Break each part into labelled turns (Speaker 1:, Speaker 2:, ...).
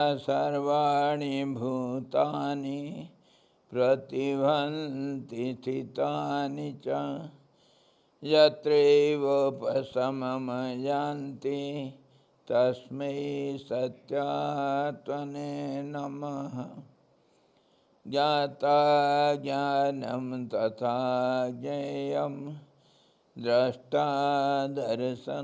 Speaker 1: सर्वाणि भूतानि प्रतिभन्ति स्थितानि च यत्रैवोपशमं यान्ति तस्मै सत्यात्मने नमः। ज्ञाता ज्ञानं तथा ज्ञेयं द्रष्टा दर्शनदृश्यभू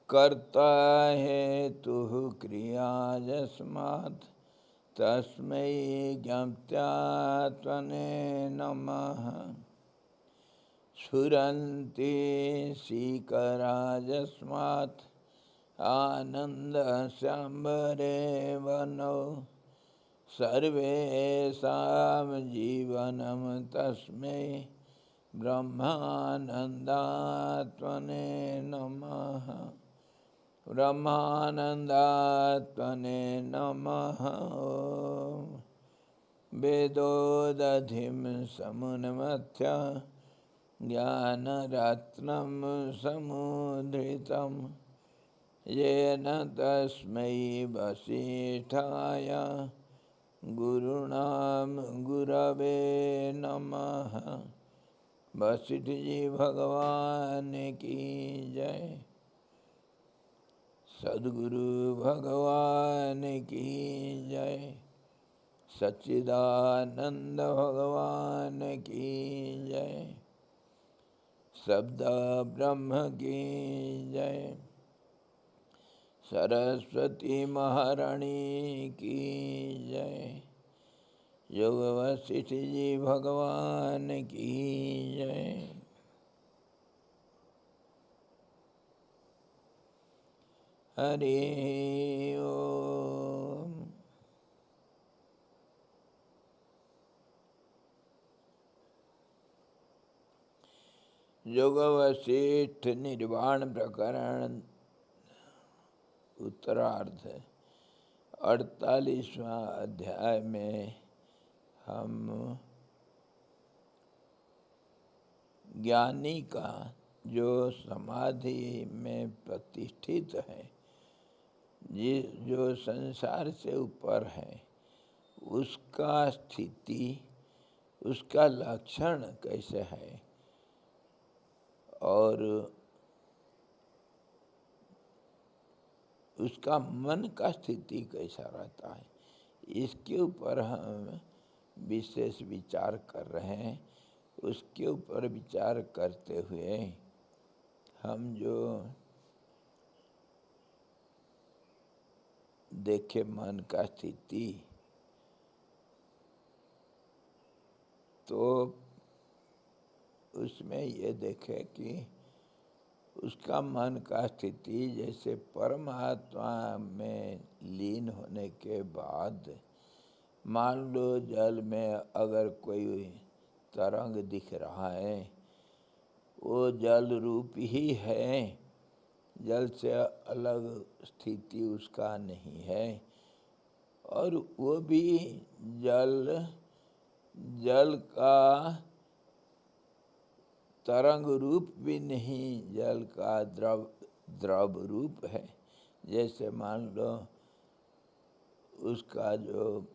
Speaker 1: कर्ता हेतुः क्रिया यस्मात् तस्मै ज्ञप्त्यात्मने नमः। स्फुरन्ति सीकरा यस्मात् आनन्दस्याम्बरे वनौ सर्वेषां जीवनं तस्मै ब्रह्मानन्दात्मने नमः। ब्रह्मानन्दात्मने नमः। वेदोदधिं समुन्मथ्य ज्ञानरत्नं समुद्धृतं येन तस्मै वसिष्ठाय गुरुणां गुरवे नमः। वशिष्ठ जी भगवान की जय। सद्गुरु भगवान की जय। सच्चिदानंद भगवान की जय। शब्द ब्रह्म की जय। सरस्वती महारानी की जय। योग वशिष्ठ जी भगवान की जय। हरि ओम। योग वशिष्ठ निर्वाण प्रकरण उत्तरार्ध 48वां अध्याय में हम ज्ञानी का जो समाधि में प्रतिष्ठित है, जो संसार से ऊपर है, उसका स्थिति, उसका लक्षण कैसे है और उसका मन का स्थिति कैसा रहता है, इसके ऊपर हम विशेष विचार कर रहे हैं। उसके ऊपर विचार करते हुए हम जो देखे मन का स्थिति, तो उसमें ये देखे कि उसका मन का स्थिति जैसे परमात्मा में लीन होने के बाद, मान लो जल में अगर कोई तरंग दिख रहा है, वो जल रूप ही है, जल से अलग स्थिति उसका नहीं है। और वो भी जल का तरंग रूप भी नहीं, जल का द्रव रूप है। जैसे मान लो उसका जो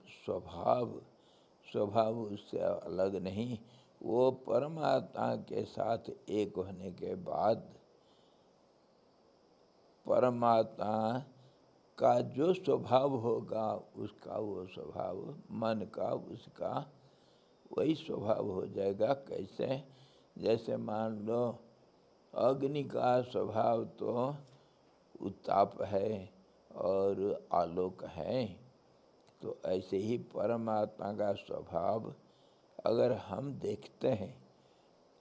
Speaker 1: स्वभाव उससे अलग नहीं, वो परमात्मा के साथ एक होने के बाद परमात्मा का जो स्वभाव होगा, उसका वो स्वभाव, मन का उसका वही स्वभाव हो जाएगा। कैसे? जैसे मान लो अग्नि का स्वभाव तो उत्ताप है और आलोक है, तो ऐसे ही परमात्मा का स्वभाव अगर हम देखते हैं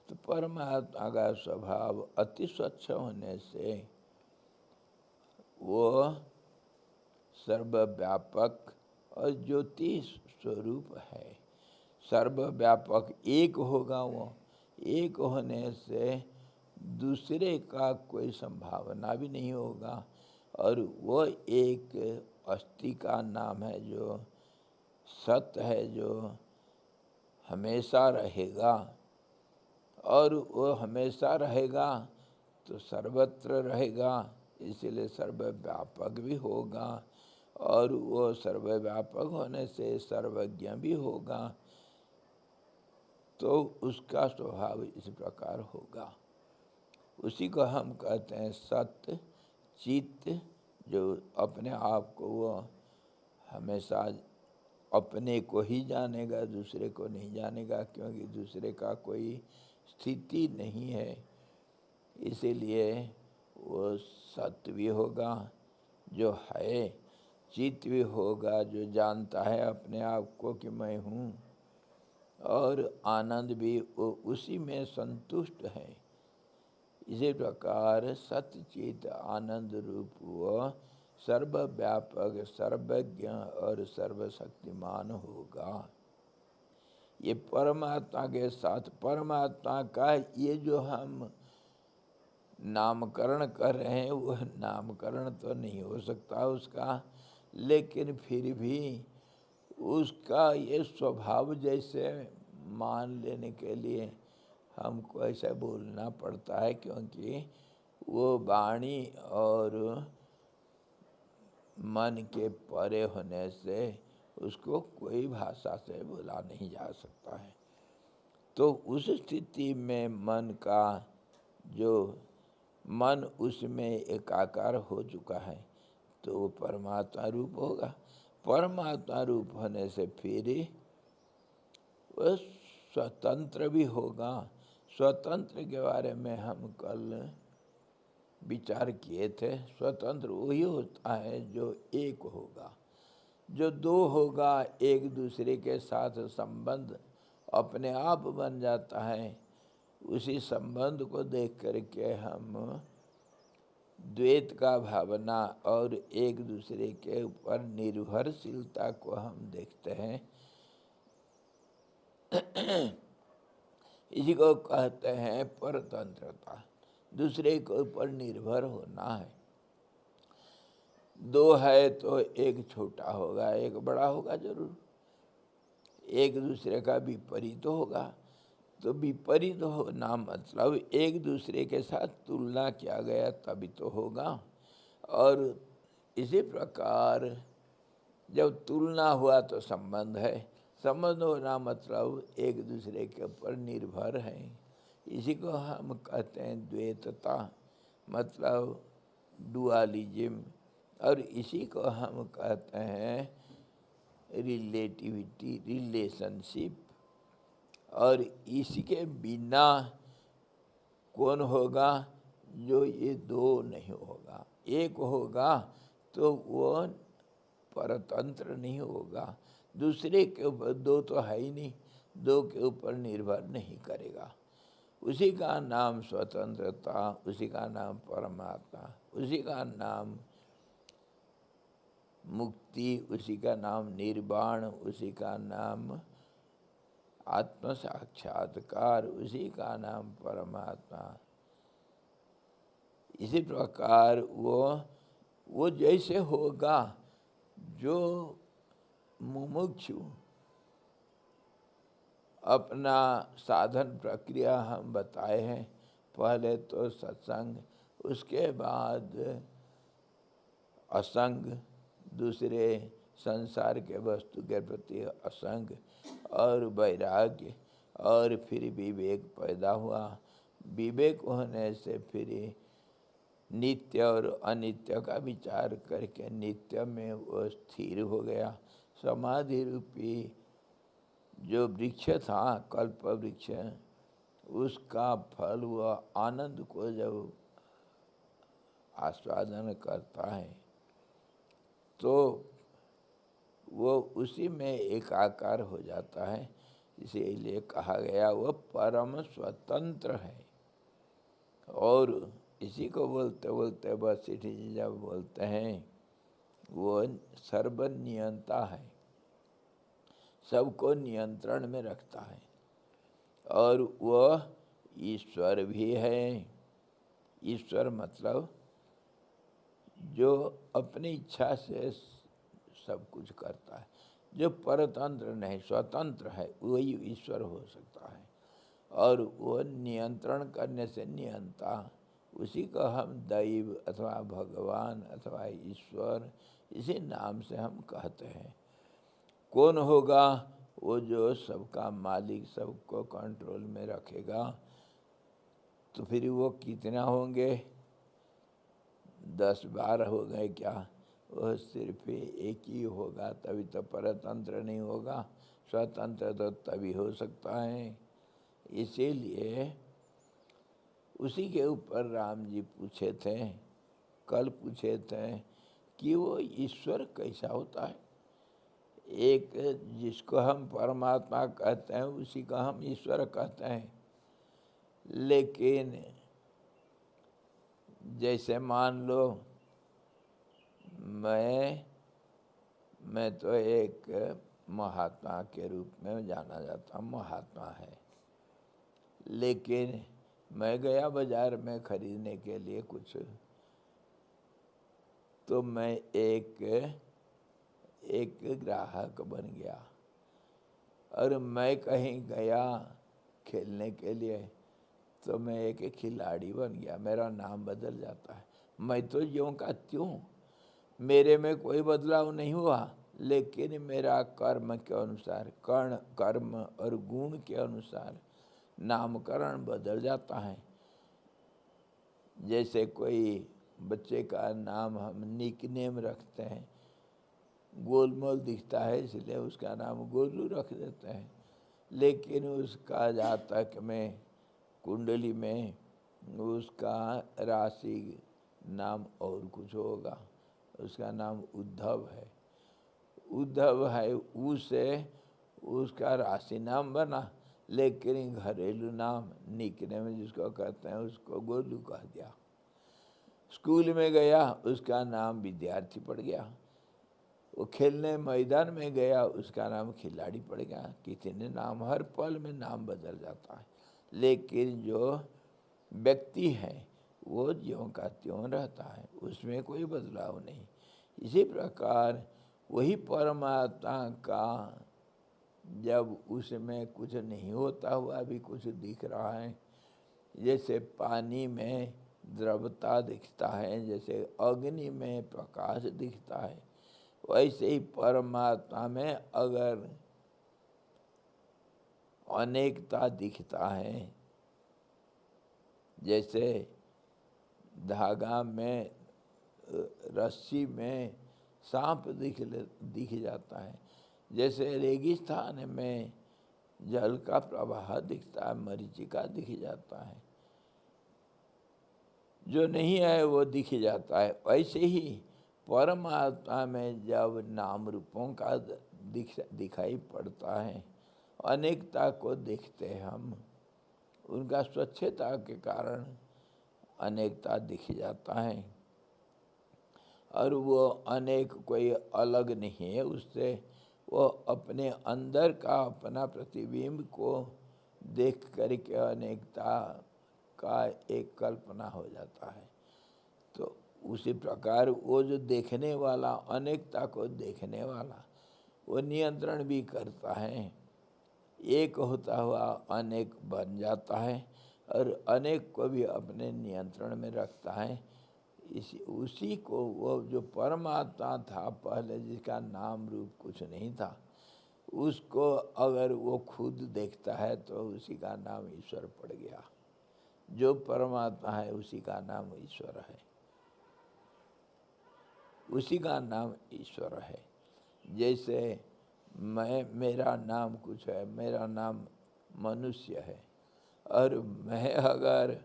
Speaker 1: तो परमात्मा का स्वभाव अति स्वच्छ होने से वो सर्वव्यापक और ज्योति स्वरूप है। सर्वव्यापक एक होगा, वो एक होने से दूसरे का कोई संभावना भी नहीं होगा। और वो एक अस्थि का नाम है जो सत्य है, जो हमेशा रहेगा। और वो हमेशा रहेगा तो सर्वत्र रहेगा, इसलिए सर्वव्यापक भी होगा, और वो सर्वव्यापक होने से सर्वज्ञ भी होगा, तो उसका स्वभाव इस प्रकार होगा। उसी को हम कहते हैं सत्य चित्त, जो अपने आप को वो हमेशा अपने को ही जानेगा, दूसरे को नहीं जानेगा, क्योंकि दूसरे का कोई स्थिति नहीं है। इसीलिए वो सत्य भी होगा जो है, चित्त भी होगा जो जानता है अपने आप को कि मैं हूँ, और आनंद भी वो उसी में संतुष्ट है। इसी प्रकार सत्य चित्त आनंद रूप वो सर्वव्यापक सर्वज्ञ और सर्वशक्तिमान होगा। ये परमात्मा के साथ, परमात्मा का ये जो हम नामकरण कर रहे हैं, वो नामकरण तो नहीं हो सकता उसका, लेकिन फिर भी उसका ये स्वभाव जैसे मान लेने के लिए हमको ऐसा बोलना पड़ता है, क्योंकि वो वाणी और मन के परे होने से उसको कोई भाषा से बोला नहीं जा सकता है। तो उस स्थिति में मन का जो मन उसमें एकाकार हो चुका है, तो वो परमात्मा रूप होगा। परमात्मा रूप होने से फिर वो स्वतंत्र भी होगा। स्वतंत्र के बारे में हम कल विचार किए थे। स्वतंत्र वही होता है जो एक होगा। जो दो होगा, एक दूसरे के साथ संबंध अपने आप बन जाता है। उसी संबंध को देख करके हम द्वैत का भावना और एक दूसरे के ऊपर निर्भरशीलता को हम देखते हैं। इसी को कहते हैं परतंत्रता, दूसरे के ऊपर निर्भर होना है। दो है तो एक छोटा होगा, एक बड़ा होगा जरूर। एक दूसरे का विपरीत होगा, तो विपरीत होना मतलब एक दूसरे के साथ तुलना किया गया तभी तो होगा। और इसी प्रकार जब तुलना हुआ तो संबंध है, संबंध होना मतलब एक दूसरे के ऊपर निर्भर है। इसी को हम कहते हैं द्वैतता, मतलब डुअलिज्म। और इसी को हम कहते हैं रिलेटिविटी, रिलेशनशिप। और इसके बिना कौन होगा? जो ये दो नहीं होगा। एक होगा तो वो परतंत्र नहीं होगा। दूसरे के ऊपर, दो तो है ही नहीं, दो के ऊपर निर्भर नहीं करेगा। उसी का नाम स्वतंत्रता, उसी का नाम परमात्मा, उसी का नाम मुक्ति, उसी का नाम निर्वाण, उसी का नाम आत्म साक्षात्कार, उसी का नाम परमात्मा। इसी प्रकार वो जैसे होगा, जो मुमुक्षु अपना साधन प्रक्रिया हम बताए हैं। पहले तो सत्संग, उसके बाद असंग, दूसरे संसार के वस्तु के प्रति असंग, और वैराग्य, और फिर विवेक पैदा हुआ। विवेक होने से फिर नित्य और अनित्य का विचार करके नित्य में वो स्थिर हो गया। समाधि रूपी जो वृक्ष था, कल्प वृक्ष, उसका फल वह आनंद को जब आस्वादन करता है तो वो उसी में एकाकार हो जाता है। इसीलिए कहा गया वो परम स्वतंत्र है। और इसी को बोलते बोलते वशिष्ठ जी जब बोलते हैं, वो सर्वनियंता है, सबको नियंत्रण में रखता है। और वह ईश्वर भी है। ईश्वर मतलब जो अपनी इच्छा से सब कुछ करता है, जो परतंत्र नहीं स्वतंत्र है, वही ईश्वर हो सकता है। और वो नियंत्रण करने से नियंता, उसी को हम दैव अथवा भगवान अथवा ईश्वर इसी नाम से हम कहते हैं। कौन होगा? वो जो सबका मालिक, सबको कंट्रोल में रखेगा। तो फिर वो कितना होंगे? 10-12 हो गए क्या? वो सिर्फ एक ही होगा, तभी तो परतंत्र नहीं होगा। स्वतंत्र तो तभी हो सकता है। इसीलिए उसी के ऊपर राम जी पूछे थे, कल पूछे थे कि वो ईश्वर कैसा होता है। एक जिसको हम परमात्मा कहते हैं उसी को हम ईश्वर कहते हैं। लेकिन जैसे मान लो मैं तो एक महात्मा के रूप में जाना जाता हूँ, महात्मा है। लेकिन मैं गया बाजार में खरीदने के लिए कुछ, तो मैं एक ग्राहक बन गया। और मैं कहीं गया खेलने के लिए तो मैं एक खिलाड़ी बन गया, मेरा नाम बदल जाता है। मैं तो यूँ का त्यों, मेरे में कोई बदलाव नहीं हुआ, लेकिन मेरा कर्म के अनुसार, कर्म और गुण के अनुसार नामकरण बदल जाता है। जैसे कोई बच्चे का नाम हम निकनेम रखते हैं, गोलमोल दिखता है इसलिए उसका नाम गोलू रख देते हैं। लेकिन उसका जातक में, कुंडली में उसका राशि नाम और कुछ होगा, उसका नाम उद्धव है। उद्धव है, उसे उसका राशि नाम बना, लेकिन घरेलू नाम निकनेम जिसको कहते हैं उसको गोलू कह दिया। स्कूल में गया, उसका नाम विद्यार्थी पड़ गया। वो खेलने मैदान में गया, उसका नाम खिलाड़ी पड़ गया। कितने नाम, हर पल में नाम बदल जाता है। लेकिन जो व्यक्ति है वो ज्यों का त्यों रहता है, उसमें कोई बदलाव नहीं। इसी प्रकार वही परमात्मा का जब उसमें कुछ नहीं होता हुआ भी कुछ दिख रहा है, जैसे पानी में द्रवता दिखता है, जैसे अग्नि में प्रकाश दिखता है, वैसे ही परमात्मा में अगर अनेकता दिखता है। जैसे धागा में, रस्सी में सांप दिख जाता है, जैसे रेगिस्तान में जल का प्रवाह दिखता है, मरीचिका दिख जाता है, जो नहीं है वो दिख जाता है। वैसे ही परमात्मा में जब नाम रूपों का दिखाई पड़ता है, अनेकता को देखते हैं हम, उनका स्वच्छता के कारण अनेकता दिख जाता है। और वो अनेक कोई अलग नहीं है उससे, वो अपने अंदर का अपना प्रतिबिंब को देख करके अनेकता का एक कल्पना हो जाता है। तो उसी प्रकार वो जो देखने वाला, अनेकता को देखने वाला, वो नियंत्रण भी करता है। एक होता हुआ अनेक बन जाता है और अनेक को भी अपने नियंत्रण में रखता है। उसी को वो जो परमात्मा था पहले, जिसका नाम रूप कुछ नहीं था, उसको अगर वो खुद देखता है तो उसी का नाम ईश्वर पड़ गया। जो परमात्मा है उसी का नाम ईश्वर है, उसी का नाम ईश्वर है। जैसे मेरा नाम कुछ है, मेरा नाम मनुष्य है, और मैं अगर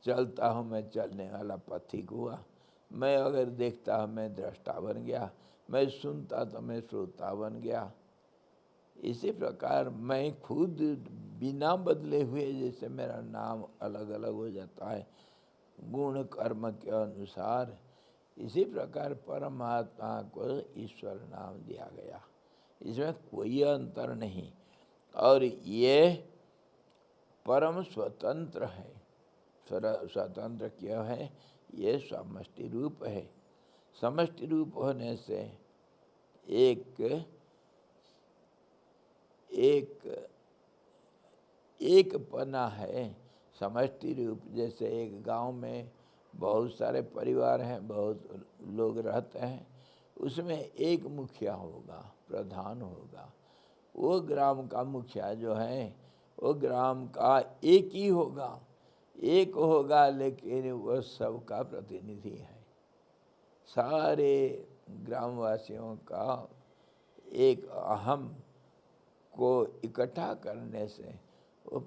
Speaker 1: चलता हूँ, मैं चलने वाला पथिक हुआ। मैं अगर देखता हूँ, मैं दृष्टा बन गया। मैं सुनता तो मैं श्रोता बन गया। इसी प्रकार मैं खुद बिना बदले हुए, जैसे मेरा नाम अलग अलग हो जाता है गुण कर्म के अनुसार, इसी प्रकार परमात्मा को ईश्वर नाम दिया गया। इसमें कोई अंतर नहीं। और ये परम स्वतंत्र है। स्वतंत्र क्या है? ये समष्टि रूप है। समष्टि रूप होने से एक पना है, समष्टि रूप, जैसे एक गांव में बहुत सारे परिवार हैं, बहुत लोग रहते हैं, उसमें एक मुखिया होगा, प्रधान होगा। वो ग्राम का मुखिया जो है वो ग्राम का एक ही होगा, एक होगा, लेकिन वो सबका प्रतिनिधि है। सारे ग्रामवासियों का एक अहम को इकट्ठा करने से वो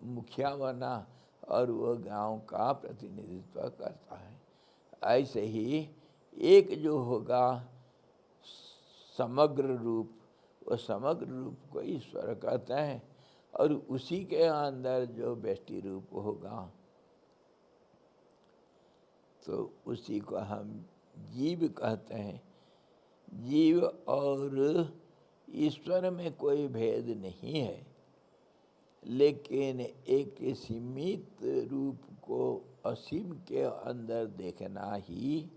Speaker 1: मुखिया बना और वो गांव का प्रतिनिधित्व करता है। ऐसे ही एक जो होगा समग्र रूप, वो समग्र रूप को ईश्वर कहते हैं, और उसी के अंदर जो व्यष्टि रूप होगा तो उसी को हम जीव कहते हैं। जीव और ईश्वर में कोई भेद नहीं है, लेकिन एक सीमित रूप को असीम के अंदर देखना ही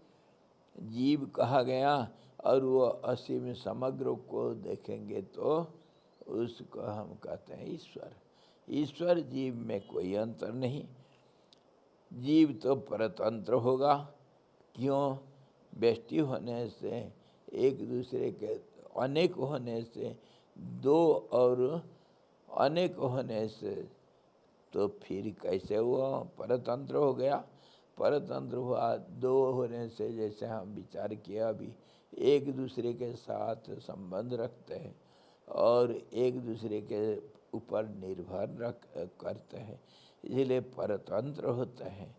Speaker 1: जीव कहा गया, और वो असीम समग्र को देखेंगे तो उसको हम कहते हैं ईश्वर। ईश्वर जीव में कोई अंतर नहीं। जीव तो परतंत्र होगा, क्यों? व्यष्टि होने से, एक दूसरे के अनेक होने से, दो और अनेक होने से, तो फिर कैसे वो परतंत्र हो गया? परतंत्र हुआ दो होने से, जैसे हम विचार किया अभी, एक दूसरे के साथ संबंध रखते हैं और एक दूसरे के ऊपर निर्भर करते हैं, इसलिए परतंत्र होते हैं।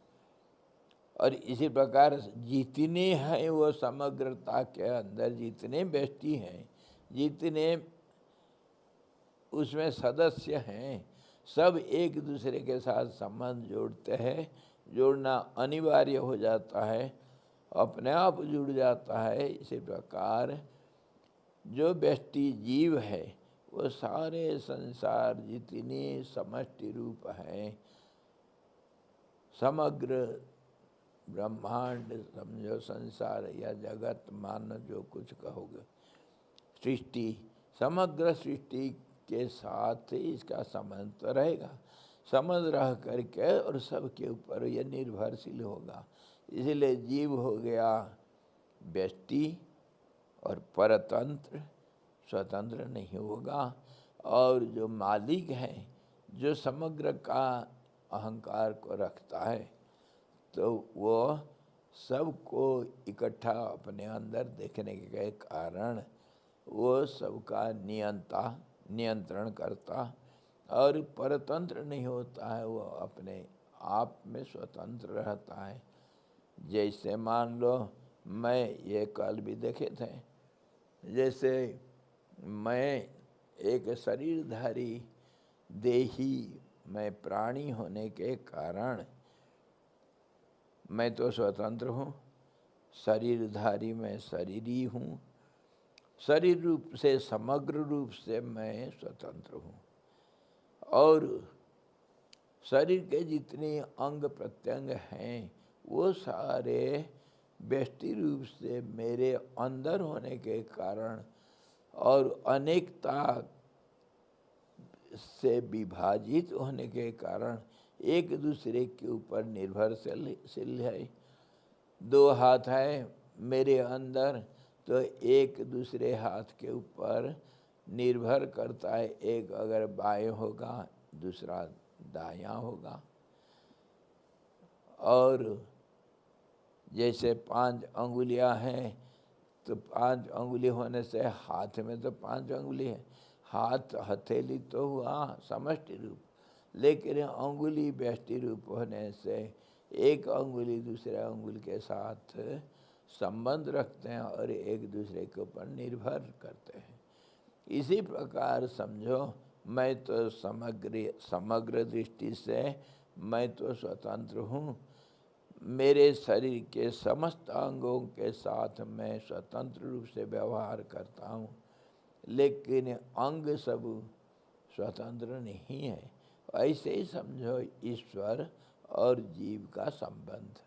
Speaker 1: और इसी प्रकार जितने हैं वो समग्रता के अंदर जितने व्यष्टि हैं, जितने उसमें सदस्य हैं, सब एक दूसरे के साथ संबंध जोड़ते हैं। जोड़ना अनिवार्य हो जाता है, अपने आप जुड़ जाता है। इसी प्रकार जो व्यष्टि जीव है वो सारे संसार जितने समष्टि रूप हैं, समग्र ब्रह्मांड समझो, संसार या जगत मानो जो कुछ कहोगे, सृष्टि, समग्र सृष्टि के साथ इसका संबंध तो रहेगा। संबंध रह करके और सबके ऊपर यह निर्भरशील होगा। इसलिए जीव हो गया व्यष्टि और परतंत्र, स्वतंत्र नहीं होगा। और जो मालिक है, जो समग्र का अहंकार को रखता है, तो वो सबको इकट्ठा अपने अंदर देखने के कारण वो सबका नियंत्रण करता और परतंत्र नहीं होता है, वो अपने आप में स्वतंत्र रहता है। जैसे मान लो, मैं ये कल भी देखे थे, जैसे मैं एक शरीरधारी देही, मैं प्राणी होने के कारण मैं तो स्वतंत्र हूँ। शरीरधारी मैं शरीरी हूँ, शरीर रूप से, समग्र रूप से मैं स्वतंत्र हूँ। और शरीर के जितने अंग प्रत्यंग हैं वो सारे व्यष्टि रूप से मेरे अंदर होने के कारण और अनेकता से विभाजित होने के कारण एक दूसरे के ऊपर निर्भरशील है। दो हाथ है मेरे अंदर, तो एक दूसरे हाथ के ऊपर निर्भर करता है। एक अगर बाएं होगा, दूसरा दायां होगा। और जैसे 5 अंगुलियां हैं, तो 5 अंगुली होने से हाथ में तो 5 अंगुली है। हाथ हथेली तो हुआ समष्टि रूप, लेकिन अंगुली व्यष्टि रूप होने से एक अंगुली दूसरे अंगुल के साथ संबंध रखते हैं और एक दूसरे के ऊपर निर्भर करते हैं। इसी प्रकार समझो, मैं तो समग्र दृष्टि से मैं तो स्वतंत्र हूँ। मेरे शरीर के समस्त अंगों के साथ मैं स्वतंत्र रूप से व्यवहार करता हूँ, लेकिन अंग सब स्वतंत्र नहीं है। ऐसे ही समझो ईश्वर और जीव का संबंध।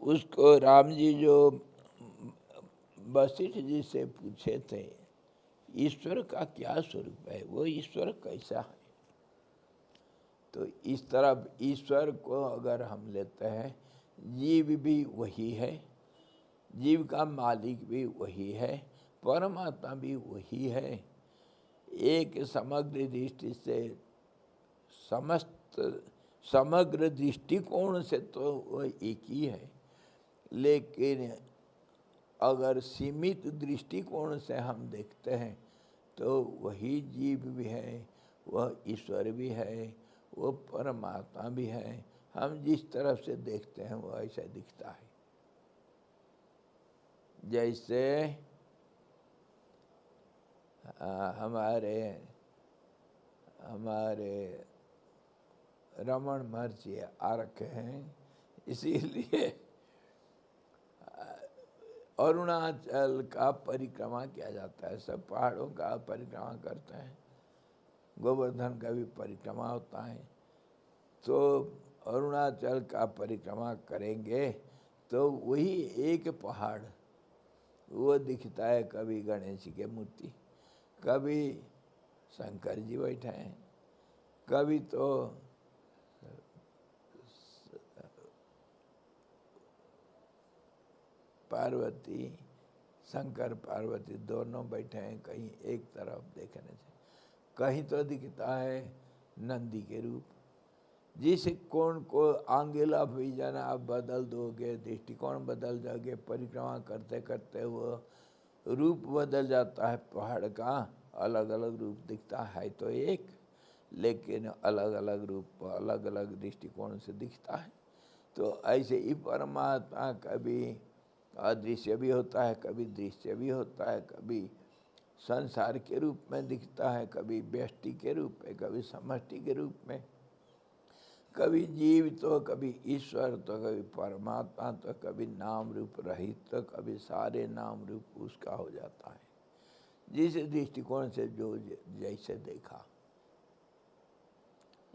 Speaker 1: उसको राम जी जो वशिष्ठ जी से पूछे थे, ईश्वर का क्या स्वरूप है, वो ईश्वर कैसा है, तो इस तरह ईश्वर को अगर हम लेते हैं, जीव भी वही है, जीव का मालिक भी वही है, परमात्मा भी वही है। एक समग्र दृष्टि से, समग्र दृष्टिकोण से तो वह एक ही है, लेकिन अगर सीमित दृष्टिकोण से हम देखते हैं तो वही जीव भी है, वह ईश्वर भी है, वो परमात्मा भी है। हम जिस तरफ से देखते हैं वो ऐसा दिखता है। जैसे हमारे रमण महर्षि आ रखे हैं, इसीलिए अरुणाचल का परिक्रमा किया जाता है। सब पहाड़ों का परिक्रमा करते हैं, गोवर्धन का भी परिक्रमा होता है। तो अरुणाचल का परिक्रमा करेंगे तो वही एक पहाड़ वो दिखता है, कभी गणेश की मूर्ति, कभी शंकर जी बैठे हैं, कभी तो पार्वती, शंकर पार्वती दोनों बैठे हैं कहीं एक तरफ देखने से, कहीं तो दिखता है नंदी के रूप। जिस कोण को एंगल ऑफ विजन आप बदल दोगे, दृष्टिकोण बदल जाओगे, परिक्रमा करते करते वो रूप बदल जाता है। पहाड़ का अलग अलग रूप दिखता है तो एक, लेकिन अलग अलग रूप अलग अलग दृष्टिकोण से दिखता है। तो ऐसे ही परमात्मा कभी अदृश्य भी होता है, कभी दृश्य भी होता है, कभी संसार के रूप में दिखता है, कभी व्यष्टि के रूप में, कभी समष्टि के रूप में, कभी जीव तो कभी ईश्वर तो कभी परमात्मा तो कभी नाम रूप रहित तो कभी सारे नाम रूप उसका हो जाता है, जिस दृष्टिकोण से जो जैसे देखा।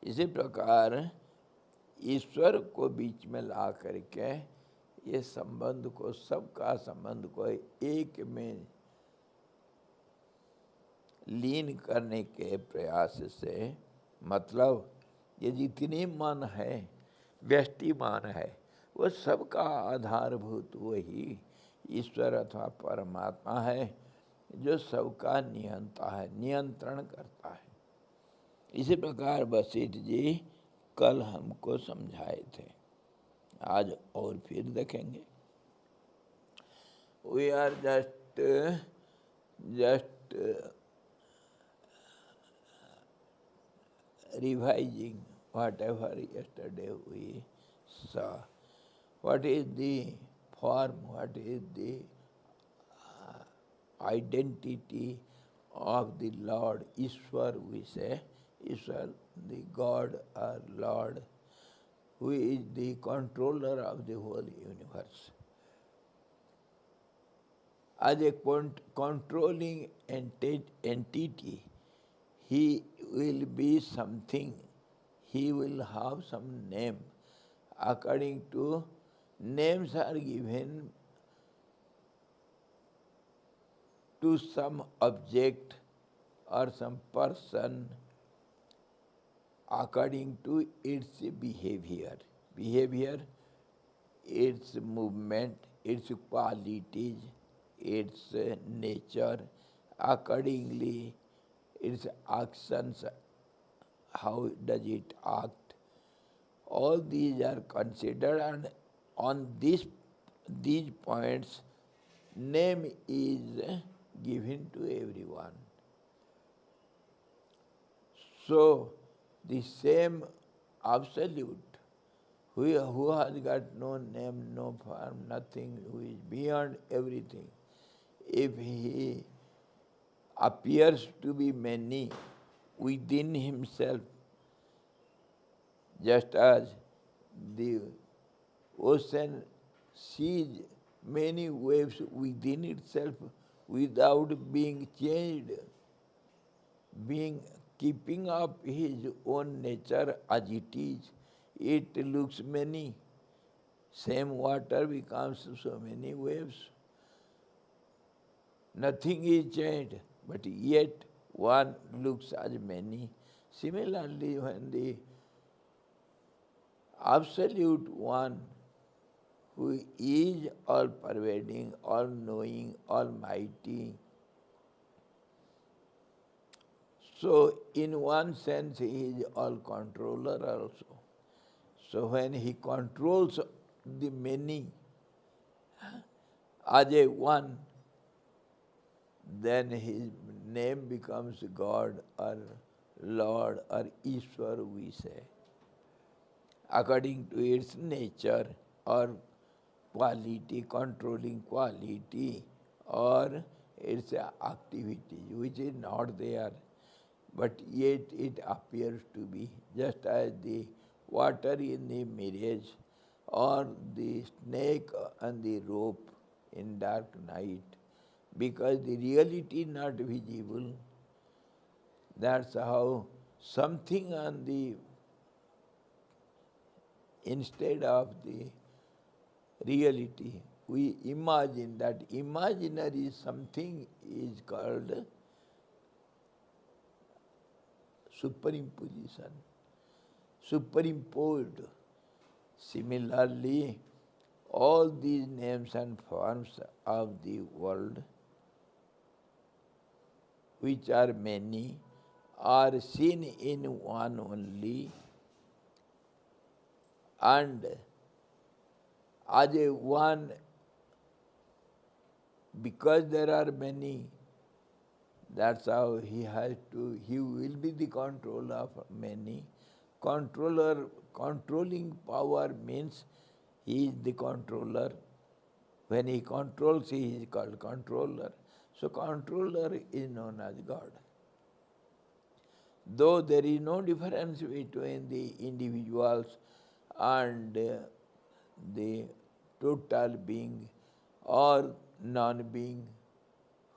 Speaker 1: इसी प्रकार ईश्वर को बीच में ला करके ये संबंध को, सबका संबंध को एक में लीन करने के प्रयास से, मतलब ये जितनी मन है, व्यष्टि मान है, वो सबका आधारभूत वही ईश्वर अथवा परमात्मा है, जो सबका नियंता है, नियंत्रण करता है। इसी प्रकार वशिष्ठ जी कल हमको समझाए थे, आज और फिर देखेंगे। We are just revising whatever yesterday we saw. What is the form, what is the identity of the Lord Ishwar, we say. Ishwar, the God or Lord, who is the controller of the whole universe. As a controlling entity, he will be something, he will have some name. According to names are given to some object or some person according to its behavior, its movement, its qualities, its nature, accordingly its actions, how does it act. All these are considered, and on these points name is given to everyone. So the same absolute who has got no name, no form, nothing, who is beyond everything, if he appears to be many within himself, just as the ocean sees many waves within itself without being changed, keeping up his own nature as it is, it looks many. Same water becomes so many waves. Nothing is changed, but yet one looks as many. Similarly, when the absolute one who is all-pervading, all-knowing, almighty. So in one sense he is all-controller also. So when he controls the many as a one, then his name becomes God or Lord or Ishwar, we say, according to its nature or quality, controlling quality, or its activity, which is not there, but yet it appears to be, just as the water in the mirage, or the snake and the rope in dark night, because the reality not visible. That's how something on the, instead of the reality, we imagine. That imaginary something is called superimposition, superimposed. Similarly, all these names and forms of the world, which are many, are seen in one only, and as a one, because there are many, that's how he will be the control of many. Controlling power means he is the controller. When he controls, he is called controller. So controller is known as God. Though there is no difference between the individuals and the total being or non-being,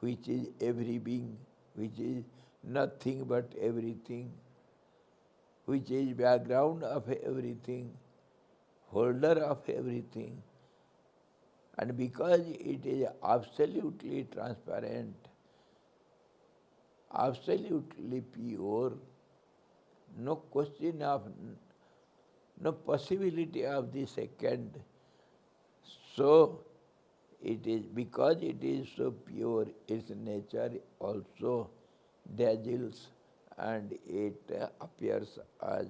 Speaker 1: which is every being, which is nothing but everything, which is background of everything, holder of everything. And because it is absolutely transparent, absolutely pure, no question of, no possibility of the second. So it is, because it is so pure, its nature also dazzles, and it appears as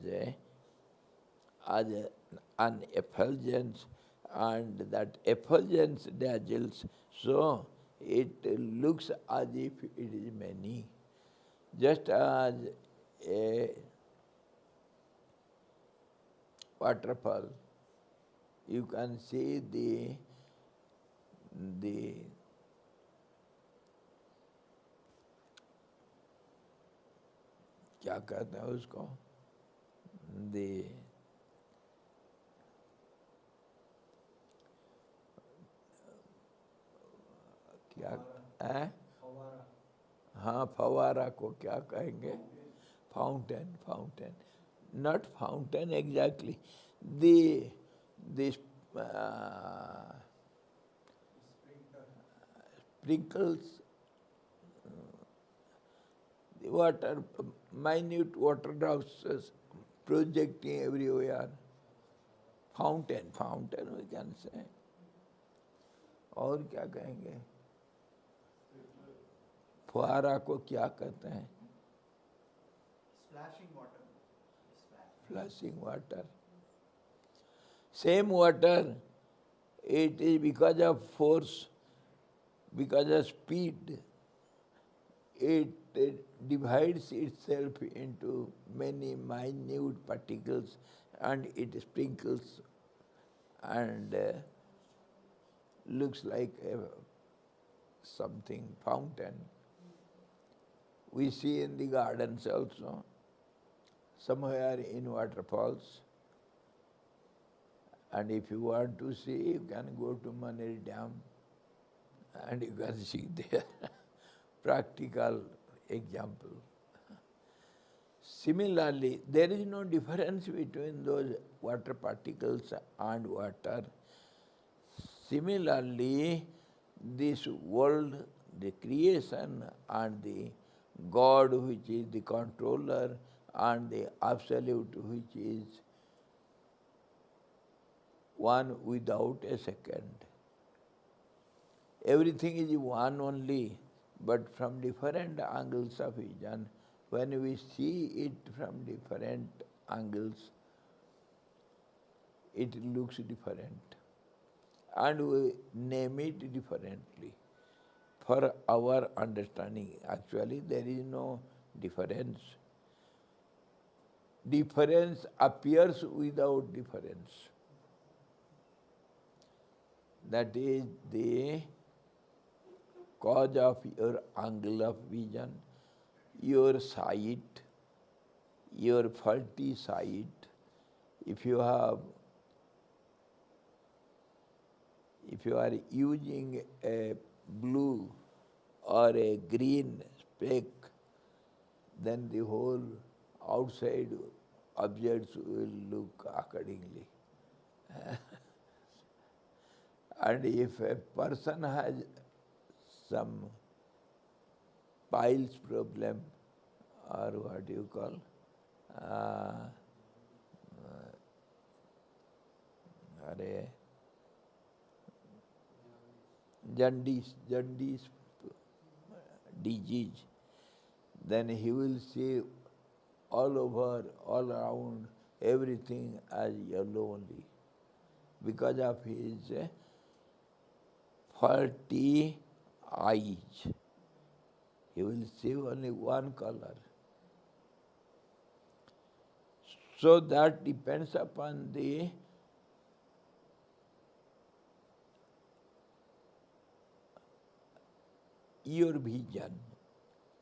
Speaker 1: an effulgence, and that effulgence dazzles, so it looks as if it is many. Just as a waterfall, you can see the क्या कहते हैं उसको, the क्या है, हाँ फवारा को क्या कहेंगे, fountain, not fountain exactly, the sprinkles, the water, minute water drops projecting everywhere. Fountain we can say. और क्या कहेंगे, फुहारा को क्या कहते हैं, splashing water. Same water, it is because of force, because of speed, it divides itself into many minute particles, and it sprinkles and looks like something fountain. We see in the gardens also, somewhere in waterfalls. And if you want to see, you can go to Maneri Dam and you can see there practical example. Similarly, there is no difference between those water particles and water. Similarly, this world, the creation, and the God, which is the controller, and the absolute, which is one without a second. Everything is one only, but from different angles of vision. When we see it from different angles, it looks different. And we name it differently for our understanding. Actually, there is no difference. Difference appears without difference. That is the cause of your angle of vision, your sight, your faulty sight. If you are using a blue or a green speck, then the whole outside objects will look accordingly. And if a person has some piles problem, or what you call, jaundice disease, then he will see all over, all around, everything as yellow only, because of his faulty eyes. He will see only one color. So that depends upon your vision.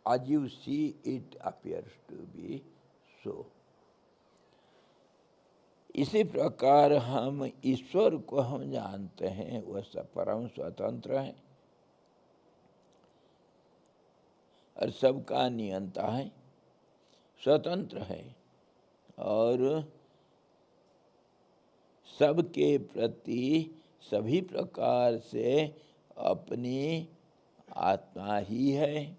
Speaker 1: As you see, it appears to be so. इसी प्रकार हम ईश्वर को हम जानते हैं, वह सब परम स्वतंत्र है और सबका नियंता है, स्वतंत्र है और सबके प्रति सभी प्रकार से अपनी आत्मा ही है।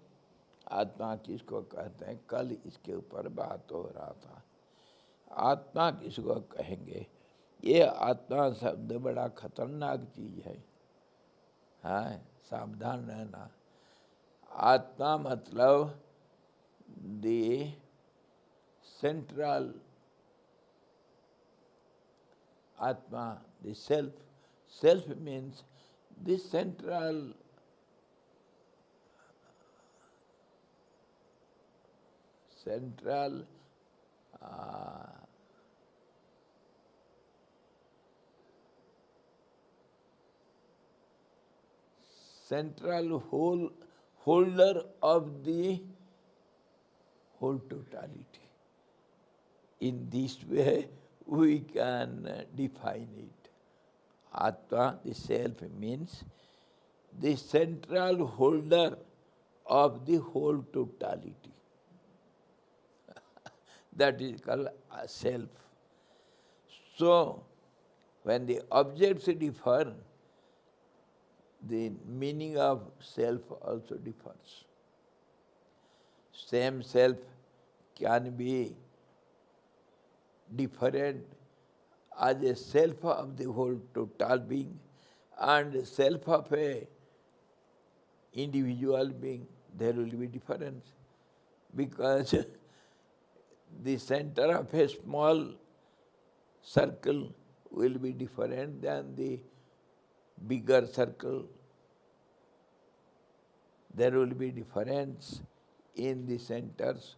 Speaker 1: आत्मा किसको कहते हैं? कल इसके ऊपर बात हो रहा था। आत्मा किसको कहेंगे? ये आत्मा शब्द बड़ा खतरनाक चीज है, हाँ, सावधान रहना। आत्मा मतलब द सेंट्रल आत्मा, the self. Self means the central central holder of the whole totality. In this way, we can define it. Atma, the self, means the central holder of the whole totality. That is called self. So, when the objects differ, the meaning of self also differs. Same self can be different as a self of the whole total being and self of a individual being. There will be difference because the center of a small circle will be different than the bigger circle. There will be difference in the centers.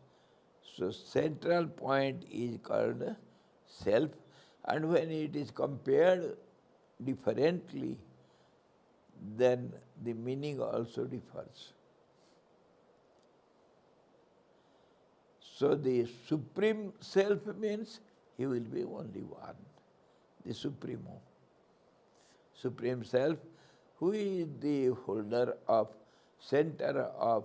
Speaker 1: So central point is called self, and when it is compared differently, then the meaning also differs. So the Supreme Self means he will be only one, the Supremo. Supreme Self, who is the holder of, center of,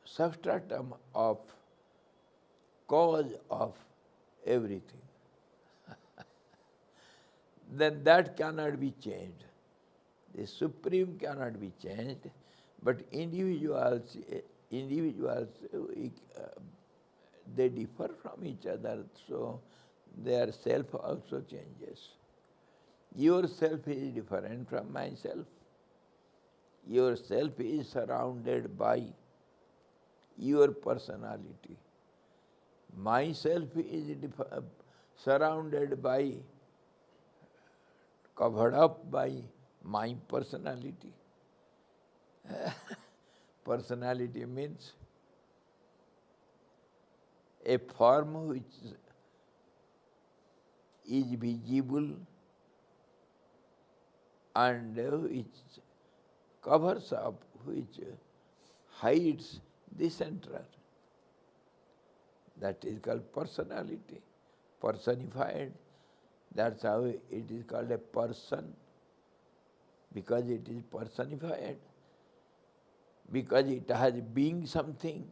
Speaker 1: substratum of, cause of everything. Then that cannot be changed. The Supreme cannot be changed, but individuals they differ from each other, so their self also changes. Yourself is different from myself. Yourself is surrounded by your personality. Myself is surrounded by, covered up by my personality. Personality means a form which is visible and which covers up, which hides the center. That is called personality, personified. That's how it is called a person, because it is personified. Because it has being something,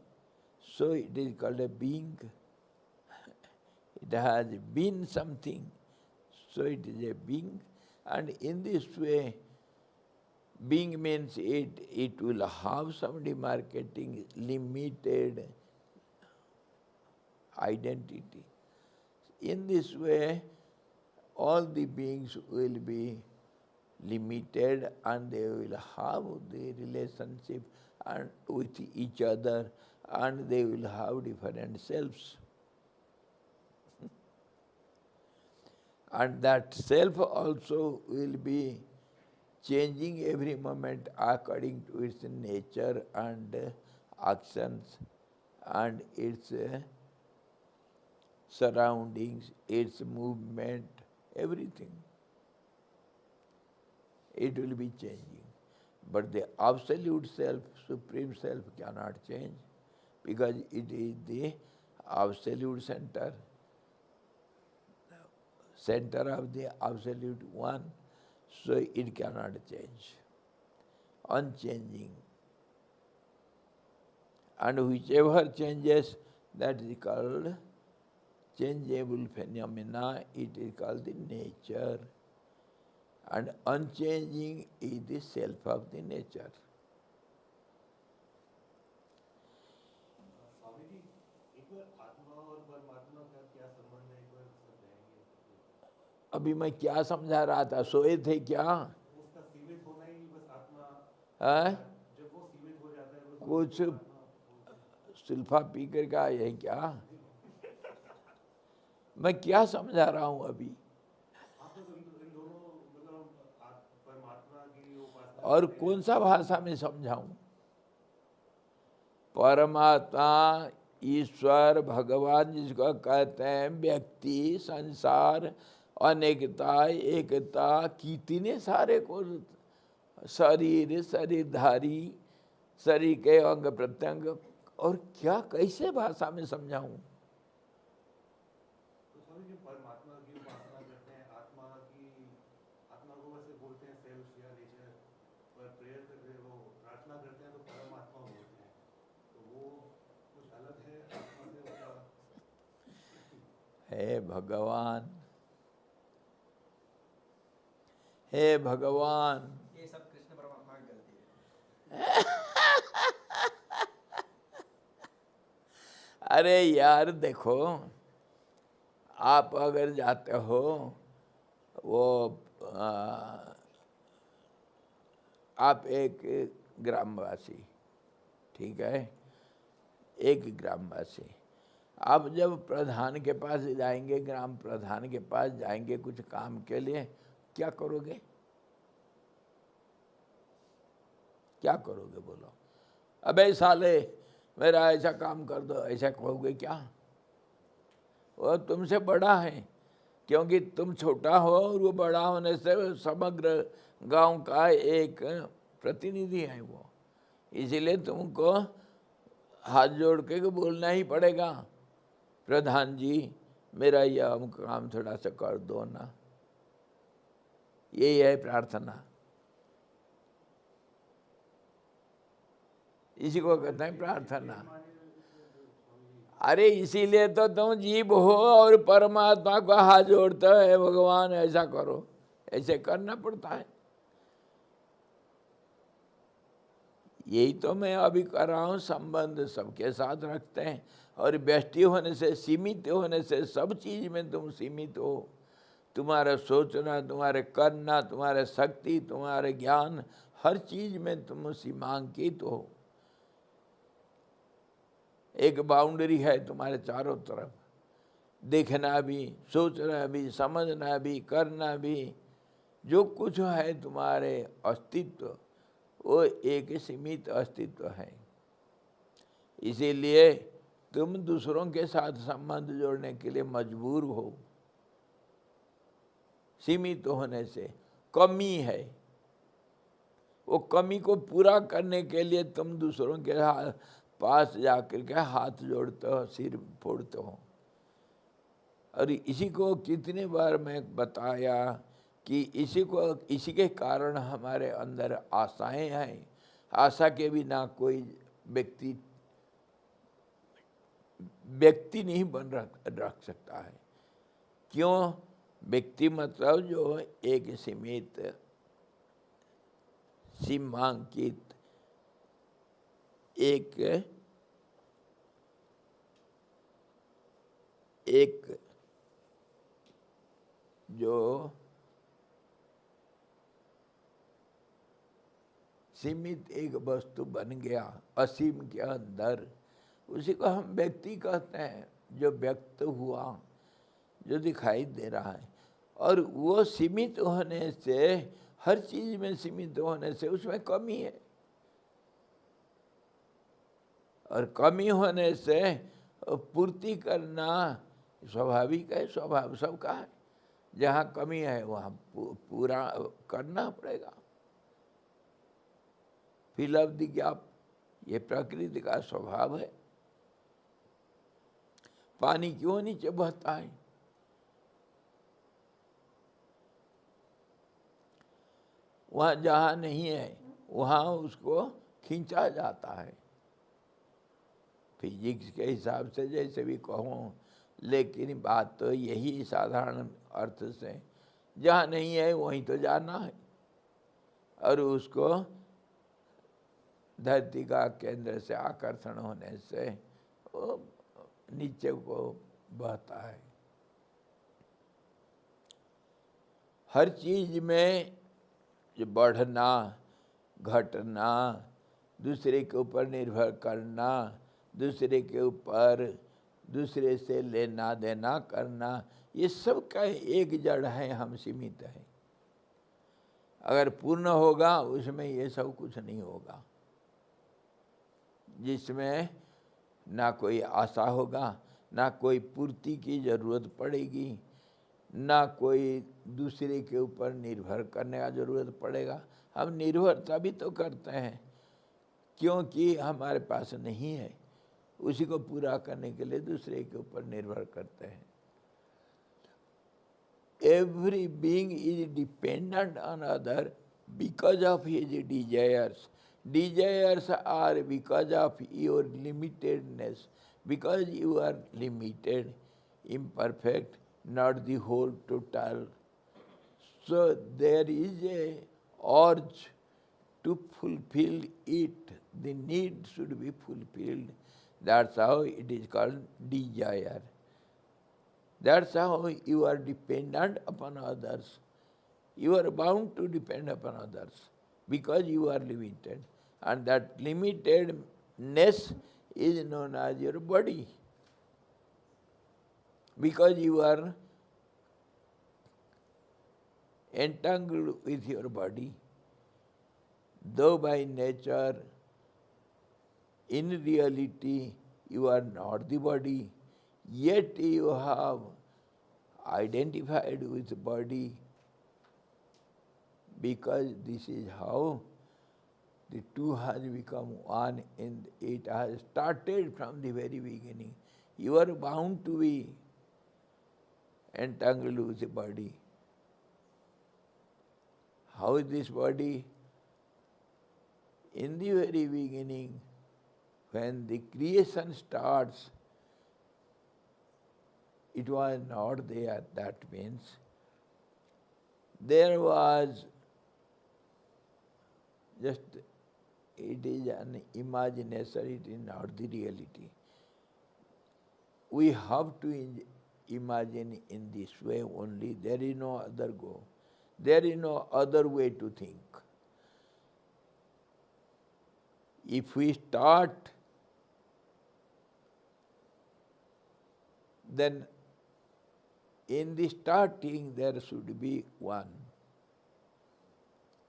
Speaker 1: so it is called a being. It has been something, so it is a being. And in this way, being means it will have some demarcating, limited identity. In this way, all the beings will be limited and they will have the relationship and with each other, and they will have different selves. And that self also will be changing every moment according to its nature and actions and its surroundings, its movement, everything. It will be changing. But the absolute self, supreme self cannot change, because it is the absolute center, center of the absolute one, so it cannot change. Unchanging. And whichever changes, that is called changeable phenomena, it is called the nature. And unchanging is the self of the nature.
Speaker 2: Swami ji, एक बार आत्मा और परमात्मा का क्या संबंध है, एक बार समझाएंगे?
Speaker 1: अभी मैं क्या समझा रहा था, सोए थे क्या?
Speaker 2: उसका सीमित होना ही बस आत्मा
Speaker 1: है?
Speaker 2: जब वो सीमित हो जाता है बस
Speaker 1: कुछ सुल्फा पी कर के आए हैं क्या? मैं क्या समझा रहा हूँ अभी?
Speaker 2: आपको तो इन दोनों मतलब परमात्मा की उपासना
Speaker 1: और कौन सा भाषा में समझाऊं? परमात्मा, ईश्वर, भगवान जिसको कहते हैं, व्यक्ति, संसार, अनेकता, एकता, कितने सारे को, शरीर, शरीरधारी, शरीर के अंग प्रत्यंग, और क्या कैसे भाषा में समझाऊं?
Speaker 2: तो स्वामी जी परमात्मा की उपासना करते हैं, आत्मा को वैसे बोलते हैं सेल्फ या नेचर, पर प्रेयर करते हैं, वो प्रार्थना करते हैं तो परमात्मा बोलते हैं, तो वो कुछ अलग है आत्मा से उसका?
Speaker 1: हे भगवान, हे भगवान,
Speaker 3: ये सब कृष्ण परमात्मा की गलती है।
Speaker 1: अरे यार देखो, आप अगर जाते हो वो आप एक ग्रामवासी, ठीक है, एक ग्रामवासी, आप जब प्रधान के पास जाएंगे, ग्राम प्रधान के पास जाएंगे कुछ काम के लिए, क्या करोगे? क्या करोगे बोलो? अबे साले मेरा ऐसा काम कर दो, ऐसा कहोगे क्या? वो तुमसे बड़ा है, क्योंकि तुम छोटा हो और वो बड़ा होने से समग्र गांव का एक प्रतिनिधि है वो, इसीलिए तुमको हाथ जोड़ के बोलना ही पड़ेगा, प्रधान जी मेरा यह काम थोड़ा सा कर दो ना। यही है प्रार्थना, इसी को कहते हैं प्रार्थना। अरे इसीलिए तो तुम जीव हो और परमात्मा को हाथ जोड़ते हो, भगवान ऐसा करो, ऐसे करना पड़ता है। यही तो मैं अभी कर रहा हूँ, संबंध सबके साथ रखते हैं, और व्यष्टि होने से, सीमित होने से, सब चीज में तुम सीमित हो, तुम्हारा सोचना, तुम्हारे करना, तुम्हारे शक्ति, तुम्हारे ज्ञान, हर चीज में तुम सीमांकित हो। एक बाउंड्री है तुम्हारे चारों तरफ, देखना भी, सोचना भी, समझना भी, करना भी, जो कुछ है तुम्हारे अस्तित्व, वो एक सीमित अस्तित्व है। इसीलिए तुम दूसरों के साथ संबंध जोड़ने के लिए मजबूर हो। सीमित होने से कमी है, वो कमी को पूरा करने के लिए तुम दूसरों के पास जाकर के हाथ जोड़ते हो, सिर फोड़ते हो। और इसी को कितनी बार मैं बताया कि इसी के कारण हमारे अंदर आशाएं हैं। आशा के बिना कोई व्यक्ति नहीं बन रख सकता है। क्यों? व्यक्ति मतलब जो एक सीमित, सीमांकित, एक जो सीमित एक वस्तु बन गया असीम के अंदर, उसी को हम व्यक्ति कहते हैं। जो व्यक्त हुआ, जो दिखाई दे रहा है, और वो सीमित होने से, हर चीज में सीमित होने से उसमें कमी है, और कमी होने से पूर्ति करना स्वाभाविक है, स्वभाव सबका है। जहाँ कमी है वहाँ पूरा करना पड़ेगा। फिल ऑफ द गैप, ये प्रकृति का स्वभाव है। पानी क्यों नीचे बहता है? वहाँ जहाँ नहीं है वहाँ उसको खींचा जाता है, फिजिक्स के हिसाब से जैसे भी कहूँ, लेकिन बात तो यही साधारण अर्थ से, जहाँ नहीं है वहीं तो जाना है, और उसको धरती का केंद्र से आकर्षण होने से वो नीचे को बहता है। हर चीज में जो बढ़ना, घटना, दूसरे के ऊपर निर्भर करना, दूसरे के ऊपर, दूसरे से लेना देना करना, ये सब का एक जड़ है, हम सीमित हैं। अगर पूर्ण होगा उसमें ये सब कुछ नहीं होगा, जिसमें ना कोई आशा होगा, ना कोई पूर्ति की जरूरत पड़ेगी, ना कोई दूसरे के ऊपर निर्भर करने का जरूरत पड़ेगा। हम निर्भर तभी तो करते हैं क्योंकि हमारे पास नहीं है, उसी को पूरा करने के लिए दूसरे के ऊपर निर्भर करते हैं। Every being is dependent on other because of his desires. Desires are because of your limitedness, because you are limited, imperfect, not the whole total. So there is a urge to fulfill it. The need should be fulfilled. That's how it is called desire. That's how you are dependent upon others. You are bound to depend upon others because you are limited. And that limitedness is known as your body. Because you are entangled with your body, though by nature, in reality, you are not the body, yet you have identified with the body, because this is how the two has become one, and it has started from the very beginning. You are bound to be entangled with the body. How is this body? In the very beginning, when the creation starts, it was not there. That means there was just, it is an imagination, it is not the reality. We have to imagine in this way only. There is no other go. There is no other way to think. If we start, then in the starting there should be one.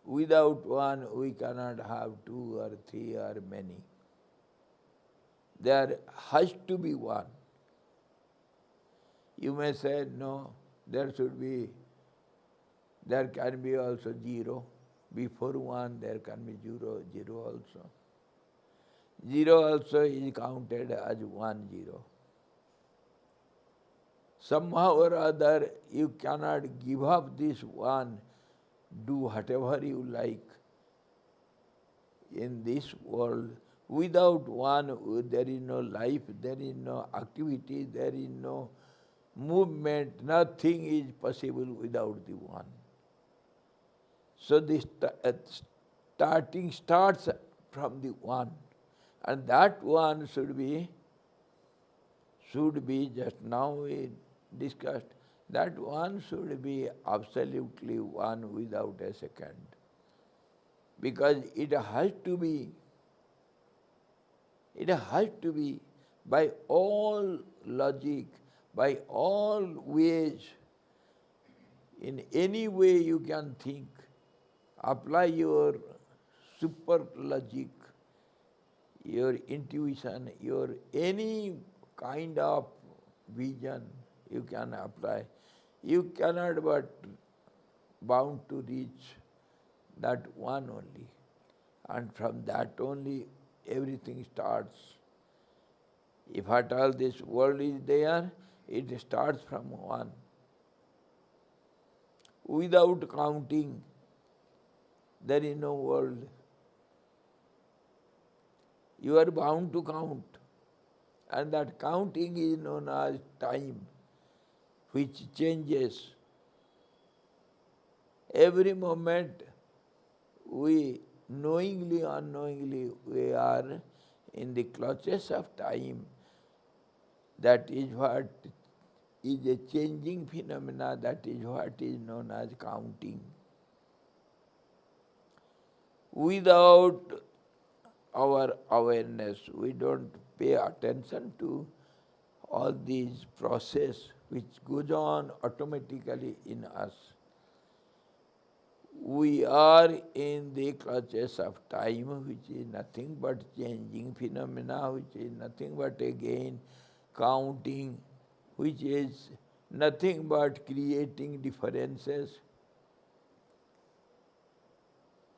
Speaker 1: Without one we cannot have two or three or many. There has to be one. You may say, no, there can be also zero. Before one there can be zero also. Zero also is counted as 1 0. Somehow or other you cannot give up this one, do whatever you like in this world. Without one there is no life, there is no activity, there is no movement, nothing is possible without the one. So this starting starts from the one, and that one should be just now we discussed, that one should be absolutely one without a second. Because it has to be by all logic, by all ways, in any way you can think, apply your super logic, your intuition, your any kind of vision you can apply. You cannot but bound to reach that one only. And from that only everything starts. If at all this world is there, it starts from one. Without counting, there is no world. You are bound to count. And that counting is known as time, which changes. Every moment we knowingly or unknowingly we are in the clutches of time. That is what is a changing phenomena, that is what is known as counting. Without our awareness, we don't pay attention to all these process which goes on automatically in us. We are in the clutches of time, which is nothing but changing phenomena, which is nothing but again counting, which is nothing but creating differences.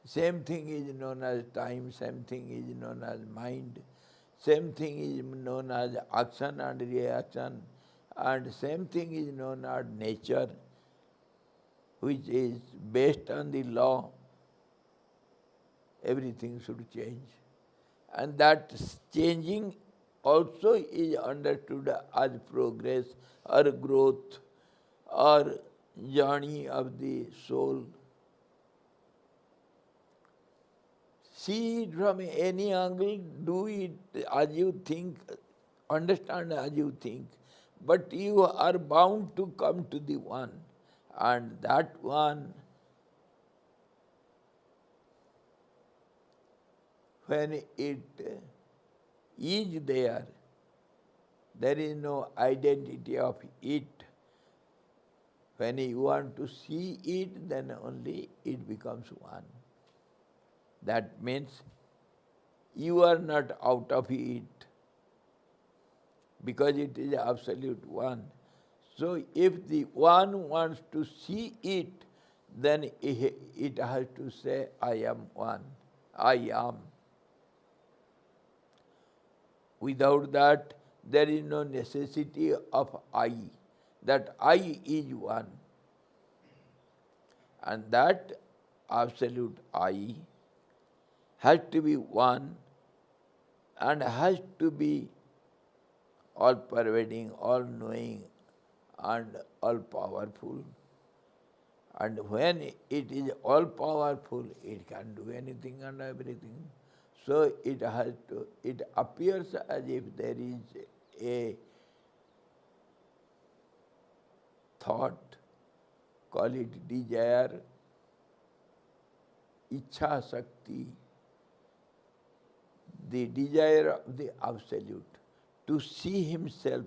Speaker 1: Same thing is known as time, same thing is known as mind, same thing is known as action and reaction, and same thing is known as nature, which is based on the law. Everything should change. And that changing also is understood as progress or growth or journey of the soul. See it from any angle, do it as you think, understand as you think, but you are bound to come to the one. And that one, when it is there is no identity of it. When you want to see it, then only it becomes one. That means you are not out of it, because it is absolute one. So if the one wants to see it, then it has to say, I am one, I am. Without that, there is no necessity of I, that I is one. And that absolute I has to be one and has to be all-pervading, all-knowing and all-powerful. And when it is all-powerful, it can do anything and everything. So it appears as if there is a thought, call it desire, Ichha Shakti, the desire of the Absolute, to see himself.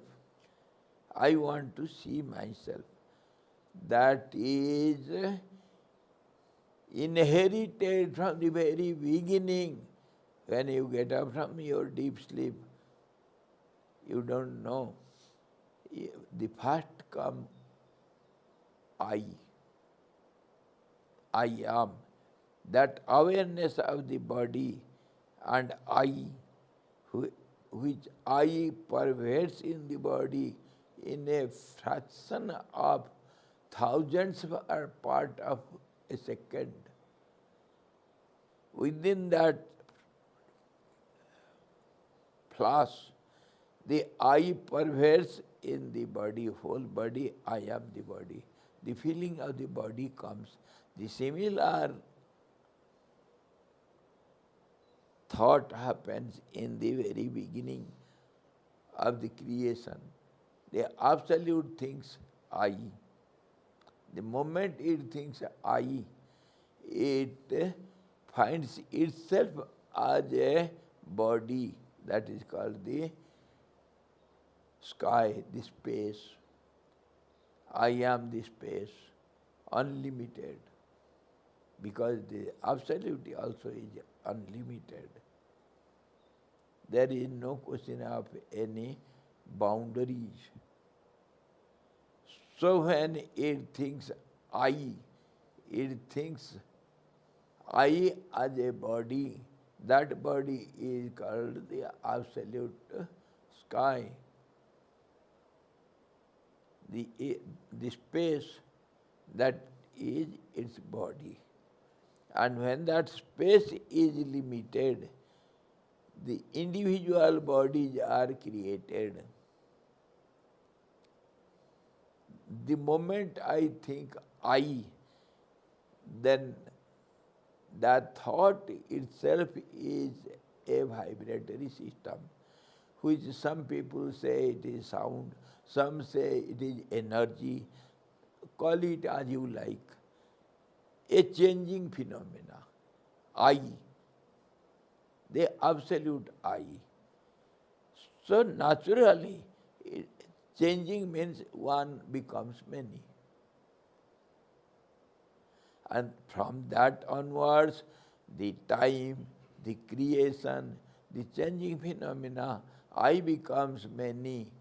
Speaker 1: I want to see myself. That is inherited from the very beginning. When you get up from your deep sleep, you don't know. The first come I am. That awareness of the body and I, which I pervades in the body in a fraction of thousands or part of a second. Within that flash, the I pervades in the body, whole body, I am the body. The feeling of the body comes. The similar thought happens in the very beginning of the creation. The Absolute thinks I. The moment it thinks I, it finds itself as a body, that is called the sky, the space. I am the space, unlimited, because the Absolute also is unlimited. There is no question of any boundaries. So when it thinks it thinks I as a body, that body is called the Absolute sky. The space, that is its body. And when that space is limited, the individual bodies are created. The moment I think I, then that thought itself is a vibratory system, which some people say it is sound, some say it is energy, call it as you like. A changing phenomena, I, the Absolute I. So naturally, changing means one becomes many. And from that onwards, the time, the creation, the changing phenomena, I becomes many.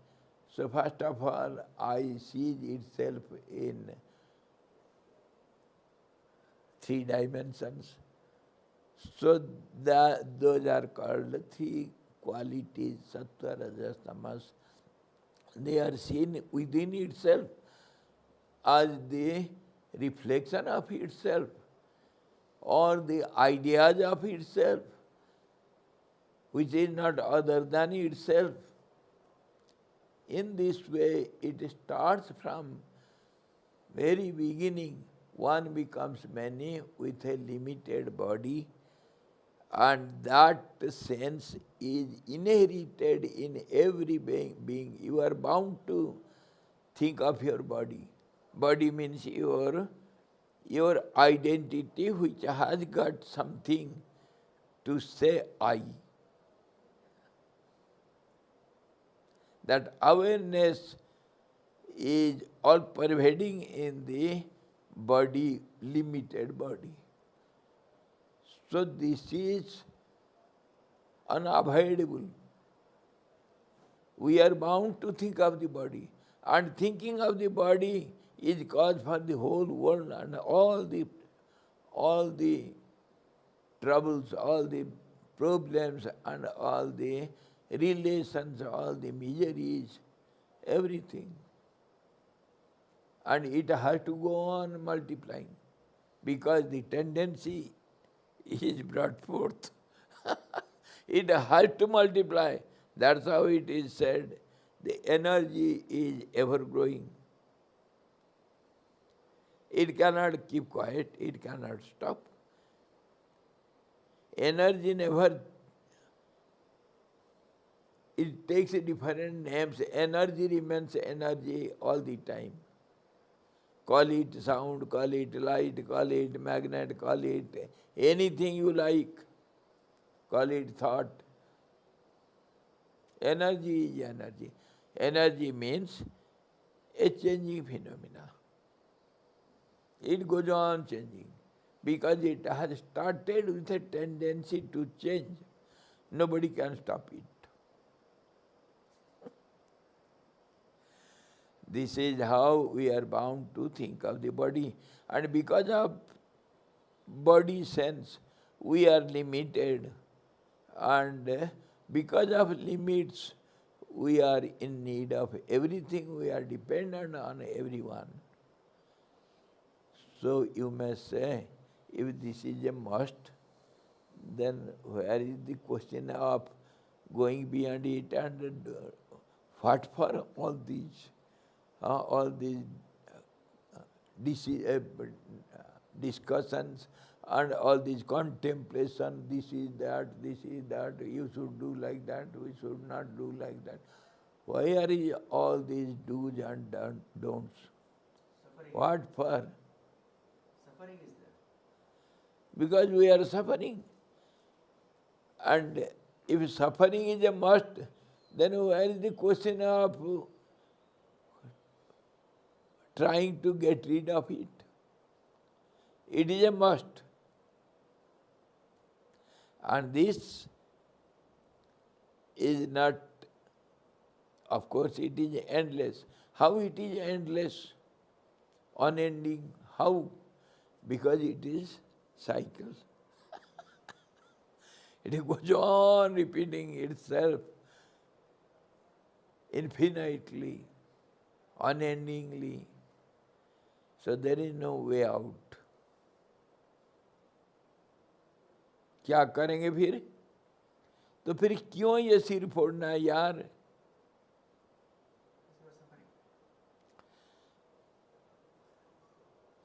Speaker 1: So first of all, I sees itself in 3 dimensions. So those are called 3 qualities, sattva, rajas, tamas. They are seen within itself as the reflection of itself or the ideas of itself, which is not other than itself. In this way, it starts from very beginning. One becomes many with a limited body, and that sense is inherited in every being. You are bound to think of your body. Body means your identity, which has got something to say I. That awareness is all pervading in the body, limited body. So this is unavoidable. We are bound to think of the body, and thinking of the body is cause for the whole world and all the troubles, all the problems and all the relations, all the miseries, everything. And it has to go on multiplying because the tendency is brought forth. It has to multiply. That's how it is said. The energy is ever growing. It cannot keep quiet, it cannot stop. Energy never, it takes different names. Energy remains energy all the time. Call it sound, call it light, call it magnet, call it anything you like. Call it thought. Energy is energy. Energy means a changing phenomena. It goes on changing because it has started with a tendency to change. Nobody can stop it. This is how we are bound to think of the body. And because of body sense, we are limited. And because of limits, we are in need of everything. We are dependent on everyone. So you may say, if this is a must, then where is the question of going beyond it, and what for all these discussions and all these contemplation, this is that, you should do like that, we should not do like that. Why are all these do's and don'ts?
Speaker 3: Suffering.
Speaker 1: What for?
Speaker 3: Suffering is there.
Speaker 1: Because we are suffering. And if suffering is a must, then where is the question of trying to get rid of it? It is a must. And this is not, of course, it is endless. How it is endless? Unending. How? Because it is cycle. It goes on repeating itself infinitely, unendingly. So there is no way out. क्या करेंगे फिर? तो फिर क्यों ये सिर फोड़ना है यार?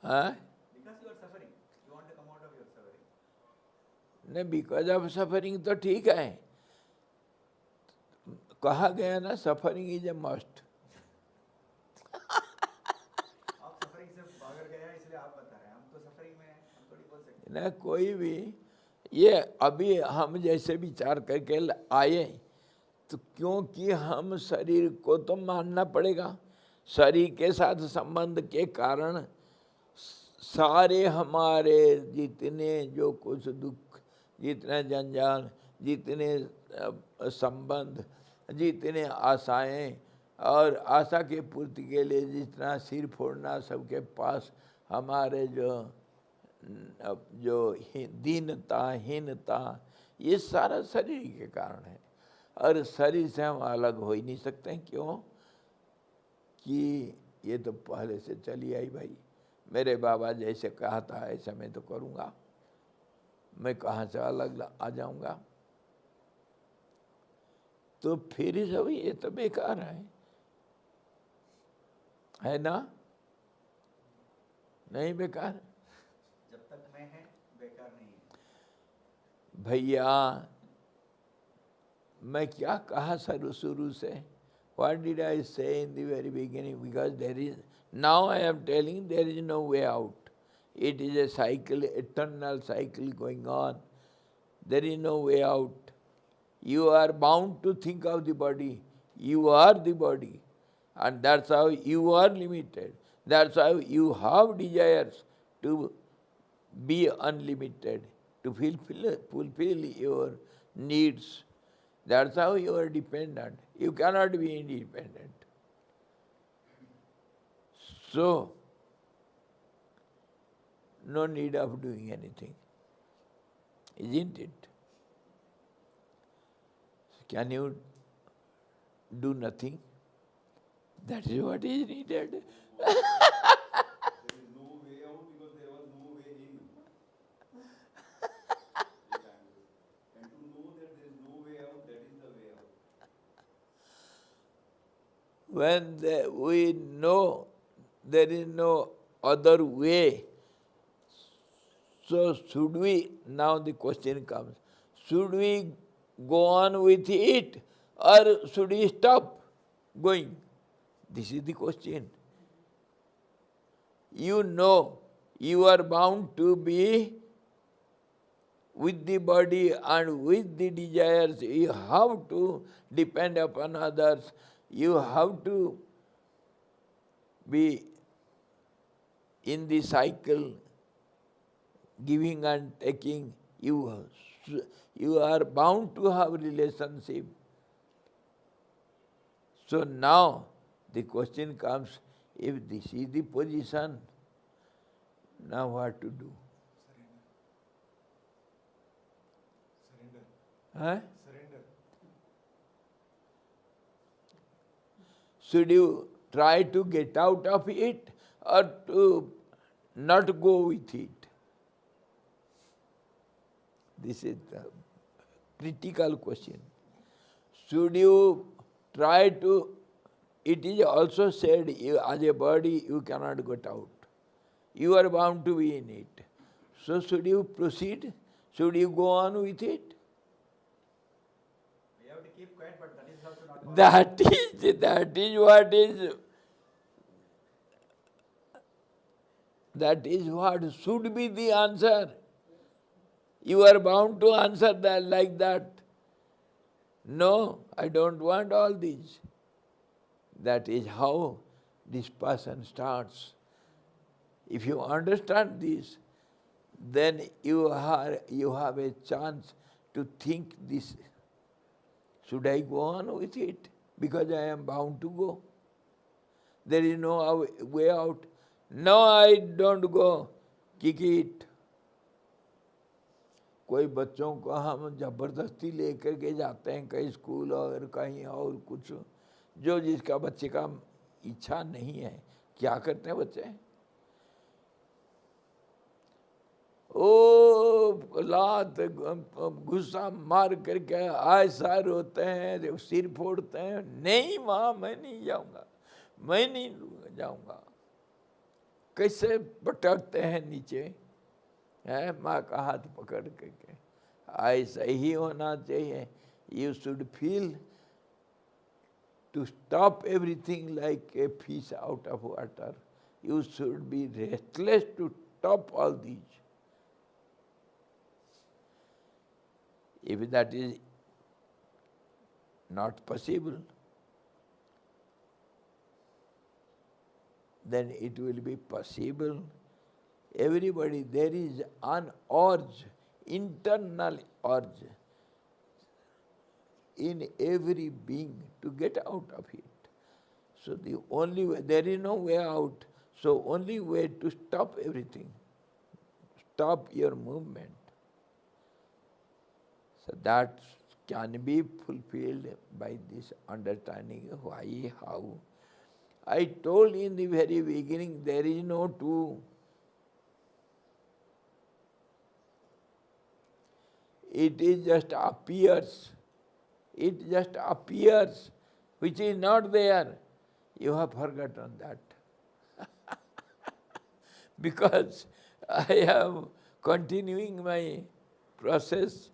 Speaker 1: हाँ?
Speaker 3: Because you are suffering. You want to come out of your suffering.
Speaker 1: नहीं, बिकॉज ऑफ सफरिंग तो ठीक है. कहा गया ना, सफरिंग इज ए मस्ट.
Speaker 3: आप सफरिंग से भाग गए हैं इसलिए आप बता रहे हैं. हम तो सफरिंग में हैं, हम थोड़ी बोल सकते हैं.
Speaker 1: न कोई भी ये अभी हम जैसे विचार करके आए, तो क्योंकि हम शरीर को तो मानना पड़ेगा. शरीर के साथ संबंध के कारण सारे हमारे जितने जो कुछ दुख, जितने जंजाल, जितने संबंध, जितने आशाएं, और आशा के पूर्ति के लिए जितना सिर फोड़ना, सबके पास हमारे जो दीनता, हीनता, ये सारा शरीर के कारण है. और शरीर से हम अलग हो ही नहीं सकते. क्यों? कि ये तो पहले से चली आई भाई. मेरे बाबा जैसे कहा था ऐसा मैं तो करूँगा. मैं कहाँ से अलग आ जाऊँगा? तो फिर सब ये तो बेकार है ना? नहीं बेकार?
Speaker 3: जब तक मैं है बेकार नहीं है.
Speaker 1: भैया मैं क्या कहा शुरू से? What did I say in the very beginning? Because there is, now I am telling there is no way out. It is a cycle, eternal cycle going on. There is no way out. You are bound to think of the body. You are the body. And that's how you are limited. That's how you have desires to be unlimited, to fulfill your needs. That's how you are dependent. You cannot be independent. So, no need of doing anything, isn't it? Can you do nothing? That is what is needed.
Speaker 2: There is no way out because there was no way in. And to know that there is no way out, that is the way out.
Speaker 1: When we know there is no other way, so should we, now the question comes, should we go on with it or should we stop going? This is the question. You know you are bound to be with the body and with the desires. You have to depend upon others. You have to be in the cycle, giving and taking. You are bound to have relationship. So now the question comes, if this is the position, now what to do?
Speaker 2: Surrender.
Speaker 1: Huh?
Speaker 2: Surrender.
Speaker 1: Should you try to get out of it or to not go with it? This is the critical question. Should you try to, it is also said, as a body you cannot get out. You are bound to be in it. So should you proceed? Should you go on with it?
Speaker 3: We have to keep quiet, but that is also not possible.
Speaker 1: That is what should be the answer. You are bound to answer that like that. No, I don't want all these. That is how this person starts. If you understand this, then you have a chance to think this. Should I go on with it? Because I am bound to go. There is no way out. No, I don't go. Kick it. कोई बच्चों को हम जबरदस्ती लेकर के जाते हैं कहीं स्कूल और कहीं और कुछ, जो जिसका बच्चे का इच्छा नहीं है, क्या करते हैं बच्चे? ओ लात गुस्सा मार करके ऐसा रोते हैं, सिर फोड़ते हैं, नहीं माँ मैं नहीं जाऊंगा, मैं नहीं जाऊंगा। कैसे पटकते हैं नीचे, है माँ का हाथ पकड़ करके। ऐसा ही होना चाहिए। You should feel to stop everything like a fish out of water. You should be restless to stop all these. If that is not possible, then it will be possible. Everybody, there is an urge, internal urge in every being to get out of it. So the only way, there is no way out, so only way to stop everything, stop your movement. So that can be fulfilled by this understanding why, how. I told in the very beginning, there is no two. It is just appears. It just appears, which is not there. You have forgotten that. Because I am continuing my process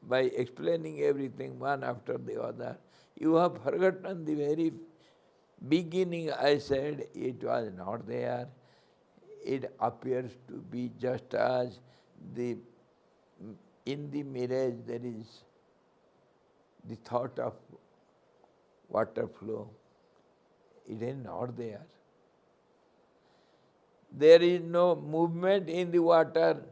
Speaker 1: by explaining everything one after the other. You have forgotten the very beginning. I said it was not there. It appears to be just as in the mirage there is the thought of water flow. It is not there. There is no movement in the water.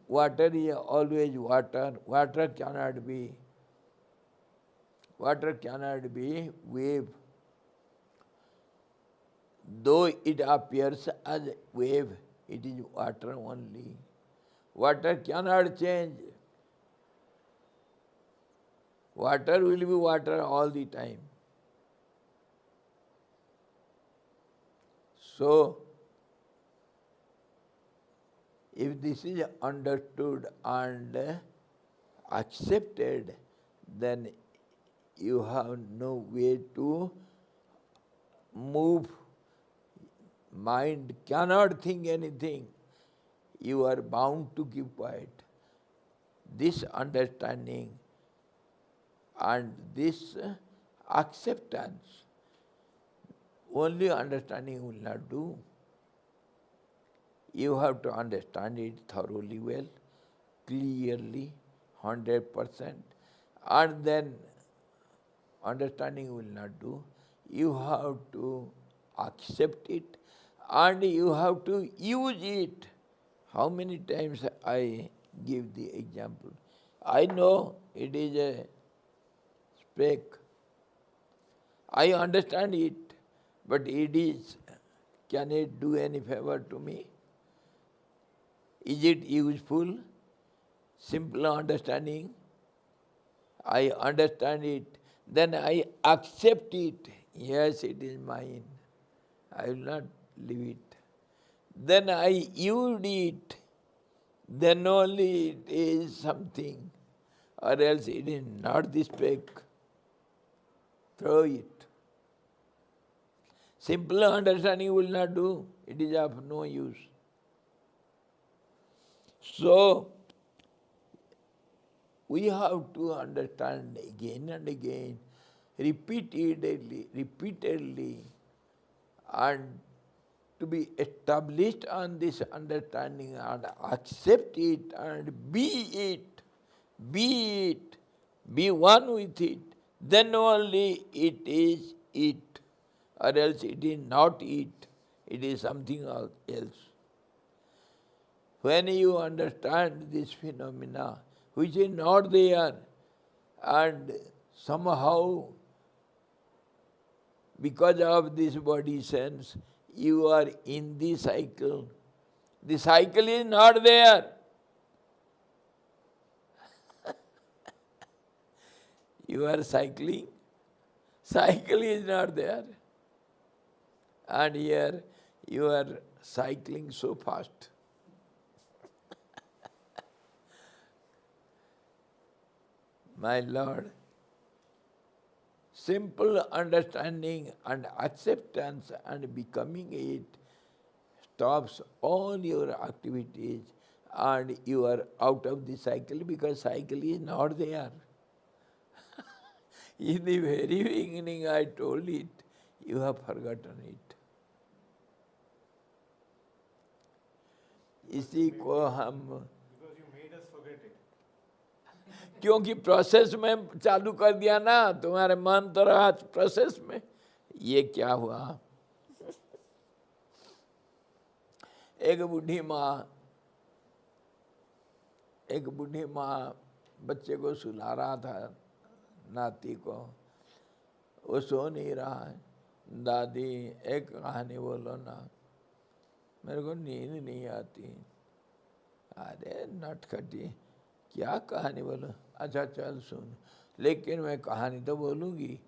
Speaker 1: Water is always water. Water cannot be wave. Though it appears as wave, it is water only. Water cannot change. Water will be water all the time. So, if this is understood and accepted, then you have no way to move. Mind cannot think anything. You are bound to keep quiet. This understanding and this acceptance, Only understanding will not do. You have to understand it thoroughly well, clearly, 100%, and then understanding will not do. You have to accept it and you have to use it. How many times I give the example? I know it is a speck. I understand it, but can it do any favor to me? Is it useful? Simple understanding. I understand it, then I accept it. Yes, it is mine. I will not leave it. Then I use it. Then only it is something, or else it is not the speck. Throw it. Simple understanding will not do. It is of no use. So, we have to understand again and again, repeatedly, and to be established on this understanding and accept it and be one with it, then only it is it, or else it is not it, it is something else. When you understand this phenomena, which is not there, and somehow, because of this body sense, you are in the cycle. The cycle is not there. You are cycling. Cycle is not there. And here you are cycling so fast. My Lord, simple understanding and acceptance and becoming it stops all your activities and you are out of the cycle, because cycle is not there. In the very beginning I told it, you have forgotten it. इसी को हम,
Speaker 2: Because you made us forget it.
Speaker 1: क्योंकि process में चालू कर दिया ना, तुम्हारे मन तो रहा प्रोसेस में। ये क्या हुआ, एक बूढ़ी माँ बच्चे को सुला रहा था, नाती को, वो सो नहीं रहा है। दादी एक कहानी बोलो ना, मेरे को नींद नहीं आती। अरे नटखटी, क्या कहानी बोलो? अच्छा चल सुन, लेकिन मैं कहानी तो बोलूँगी,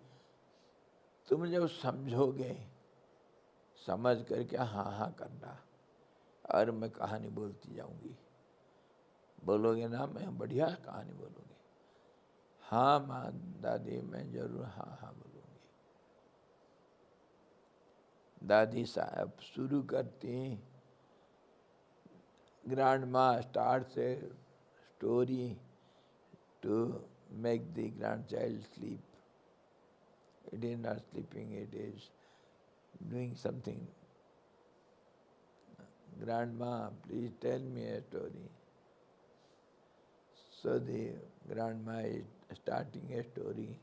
Speaker 1: तुम जब समझोगे, समझ करके हाँ हाँ करना, और मैं कहानी बोलती जाऊँगी। बोलोगे ना, मैं बढ़िया कहानी बोलूँगी। हाँ माँ दादी, मैं जरूर हाँ हाँ बोलूँगी। दादी साहब शुरू करती, grandma starts a story to make the grandchild sleep. It is not sleeping, it is doing something. Grandma, please tell me a story. So the grandma is starting a story.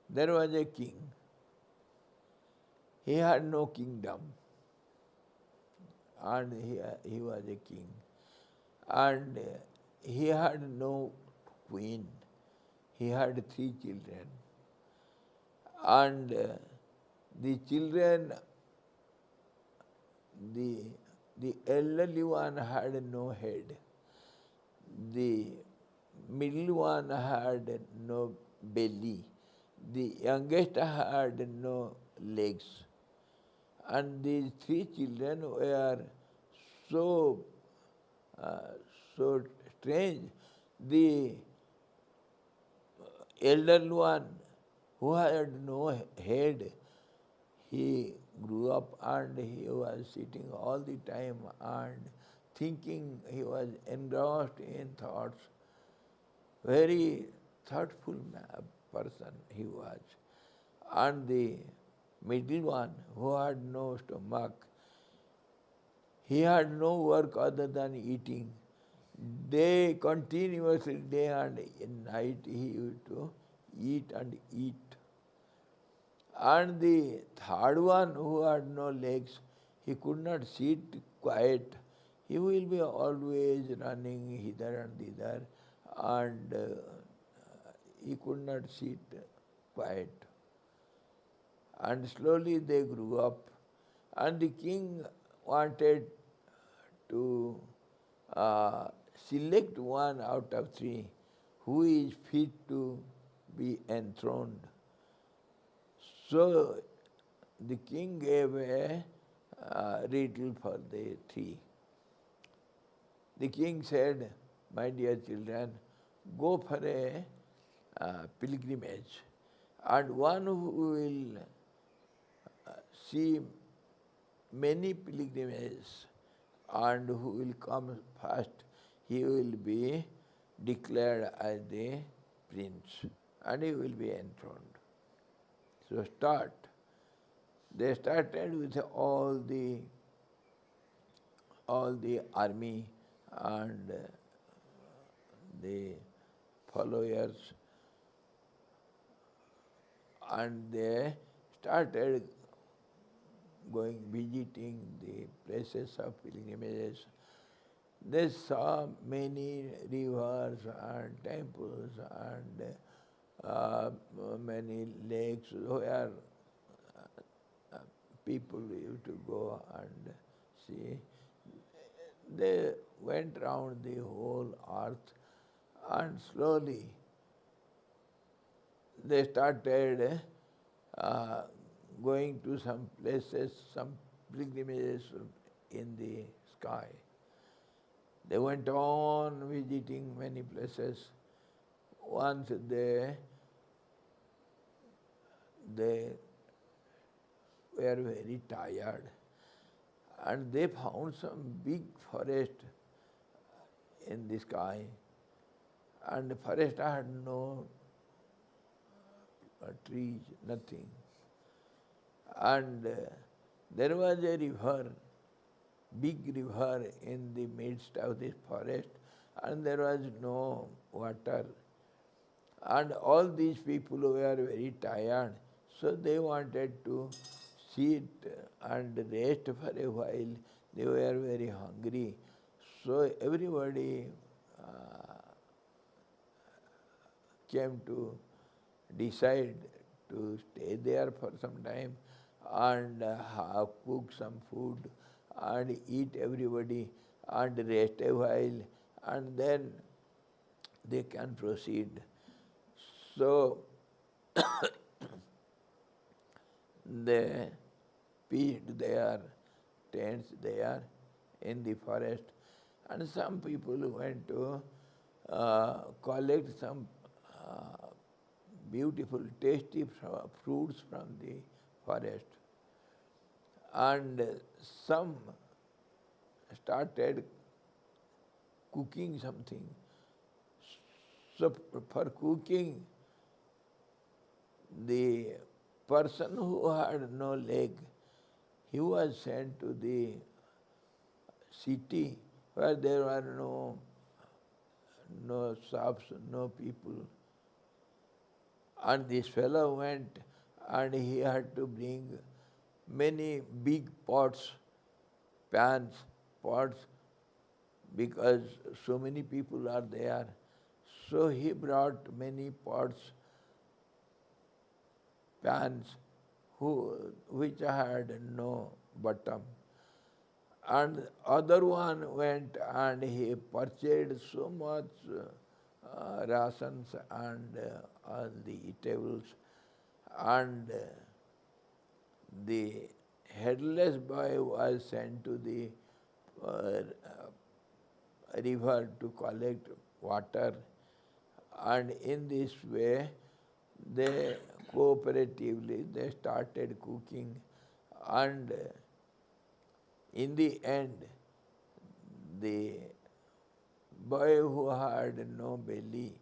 Speaker 1: There was a king. He had no kingdom, and he was a king. And he had no queen. He had 3 children. And the children, the elderly one had no head. The middle one had no belly. The youngest had no legs. And these 3 children were so strange. The elder one, who had no head, he grew up and he was sitting all the time and thinking. He was engrossed in thoughts. Very thoughtful person he was. and the middle one who had no stomach, he had no work other than eating. Day continuously, day and night, he used to eat and eat. And the third one who had no legs, he could not sit quiet. He will be always running hither and thither, and he could not sit quiet. And slowly they grew up, and the king wanted to select one out of three who is fit to be enthroned. So the king gave a riddle for the three. The king said, "My dear children, go for a pilgrimage, and one who will see many pilgrimages and who will come first, he will be declared as the prince and he will be enthroned." So start. They started with all the army and the followers, and they started visiting the places of pilgrimages. They saw many rivers and temples and many lakes where people used to go and see. They went round the whole earth, and slowly they started going to some places, some pilgrimages in the sky. They went on visiting many places. Once they were very tired, and they found some big forest in the sky, and the forest had no trees, nothing. And there was a river, big river in the midst of this forest, and there was no water. And all these people were very tired, so they wanted to sit and rest for a while. They were very hungry. So everybody came to decide to stay there for some time and cook some food and eat everybody and rest a while, and then they can proceed. So they pitched their tents there in the forest, and some people went to collect some beautiful, tasty fruits from the forest. And some started cooking something. So for cooking, the person who had no leg, he was sent to the city where there were no shops, no people. And this fellow went and he had to bring many big pots, pans, pots, because so many people are there. So he brought many pots, pans, which had no bottom. And other one went and he purchased so much rations and all the eatables, and the headless boy was sent to the river to collect water, and in this way they cooperatively they started cooking, and in the end the boy who had no belly,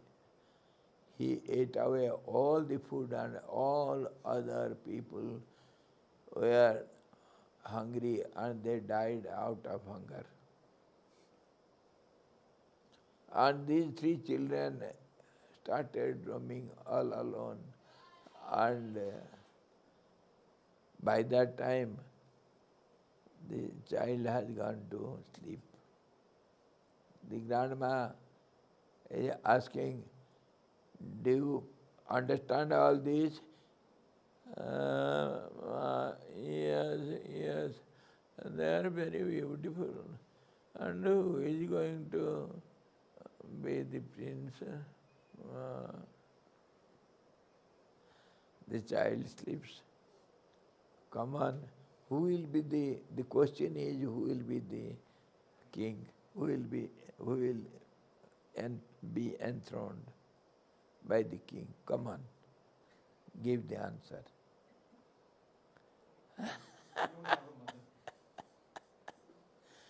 Speaker 1: he ate away all the food and all other people were hungry and they died out of hunger. And these three children started roaming all alone, and by that time the child has gone to sleep. The grandma is asking, do you understand all this? Yes, yes, they are very beautiful. And who is going to be the prince? The child sleeps. Come on, who will be the question is who will be the king? Who will be enthroned by the king? Come on, give the answer.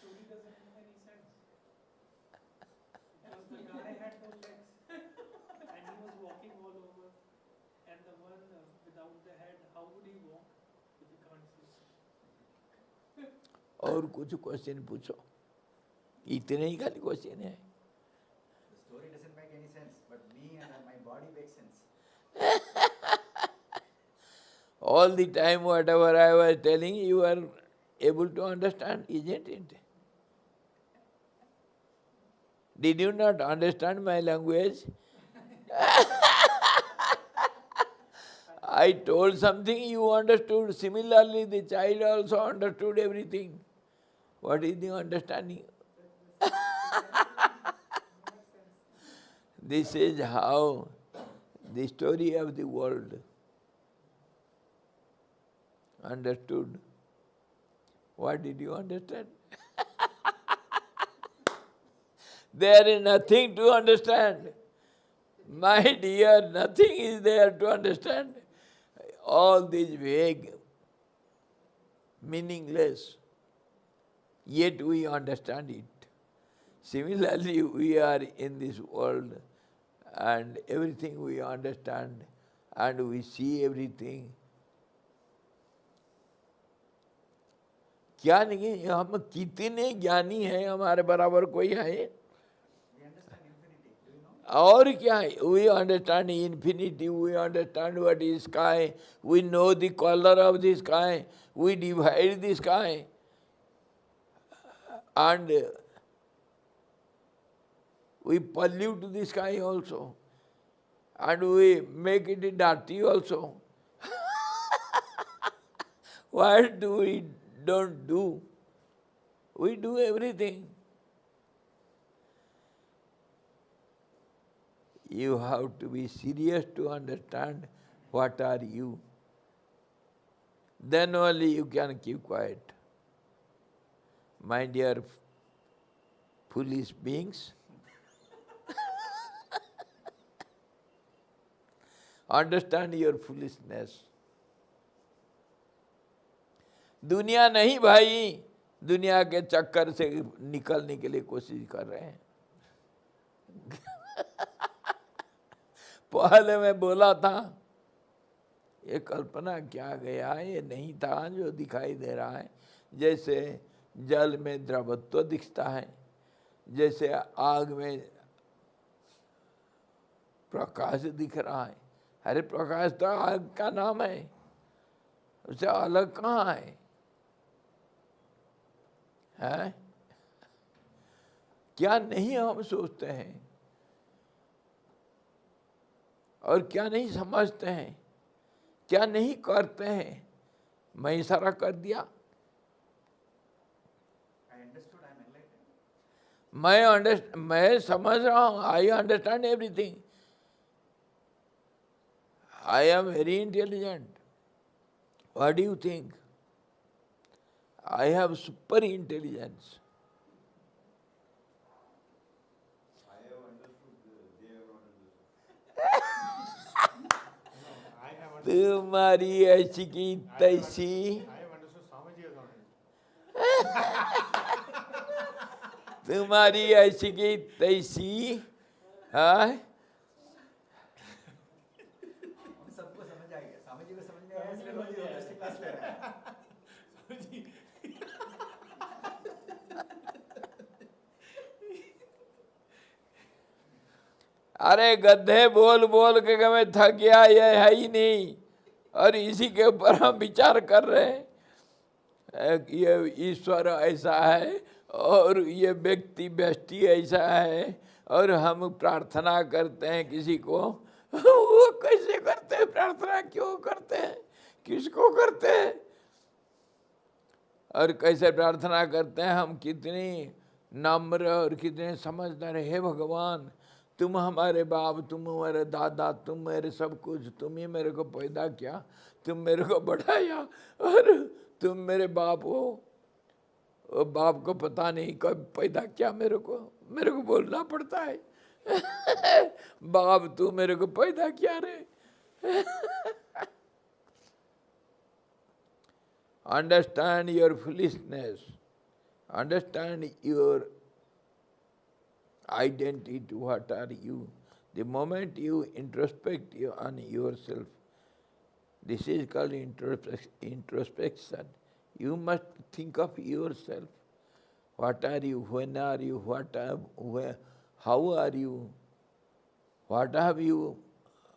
Speaker 4: Story doesn't make any sense. Because the guy had no legs and he was walking all over. And the one without the head, how would he walk if he can't see?
Speaker 1: और कुछ question पूछो, इतने ही खाली question है.
Speaker 3: The story doesn't make any sense, but me and my body makes sense.
Speaker 1: All the time whatever I was telling, you are able to understand, isn't it? Did you not understand my language? I told something, you understood. Similarly, the child also understood everything. What is the understanding? This is how the story of the world understood. What did you understand? There is nothing to understand. My dear, nothing is there to understand. All these vague, meaningless, yet we understand it. Similarly, we are in this world and everything we understand and we see everything. क्या नहीं, हम कितने ज्ञानी हैं, हमारे बराबर कोई है?
Speaker 3: We understand infinity. Do you know?
Speaker 1: और क्या है? We understand infinity, we understand what is sky, we know the color of the sky, we divide the sky, and we pollute the sky also, and we make it dirty also. What do we don't do? We do everything. You have to be serious to understand what are you. Then only you can keep quiet. My dear foolish beings, understand your foolishness. दुनिया नहीं भाई, दुनिया के चक्कर से निकलने के लिए कोशिश कर रहे हैं. पहले मैं बोला था, ये कल्पना क्या गया, ये नहीं था जो दिखाई दे रहा है. जैसे जल में द्रवत्व दिखता है, जैसे आग में प्रकाश दिख रहा है. अरे प्रकाश तो आग का नाम है, उससे अलग कहाँ है? है? क्या नहीं हम सोचते हैं और क्या नहीं समझते हैं, क्या नहीं करते हैं. मैं इशारा कर दिया,
Speaker 3: I understood, I am enlightened.
Speaker 1: मैं समझ रहा हूँ. I understand everything. I am very intelligent. What do you think? I have super intelligence.
Speaker 2: I have understood, they have not understood. I have understood.
Speaker 1: तुम्हारी ऐसी की तैसी.
Speaker 2: I have understood, Swamiji has not understood.
Speaker 1: तुम्हारी ऐसी की तैसी. हाँ? अरे गधे बोल बोल के मैं थक गया, ये है ही नहीं, और इसी के ऊपर हम विचार कर रहे हैं। ये ईश्वर ऐसा है और ये व्यक्ति व्यष्टि ऐसा है, और हम प्रार्थना करते हैं किसी को। वो कैसे करते हैं प्रार्थना, क्यों करते हैं, किसको करते हैं, और कैसे प्रार्थना करते हैं? हम कितनी नम्र और कितने समझदार। हे भगवान, तुम हमारे बाप, तुम हमारे दादा, तुम मेरे सब कुछ, तुम ही मेरे को पैदा किया, तुम मेरे को बढ़ाया, और तुम मेरे बाप हो। और बाप को पता नहीं कब पैदा किया, मेरे को बोलना पड़ता है। बाप तू मेरे को पैदा किया रे। Understand your foolishness. Understand your identity. What are you? The moment you introspect on yourself, this is called introspection. You must think of yourself. What are you? When are you? How are you? What have you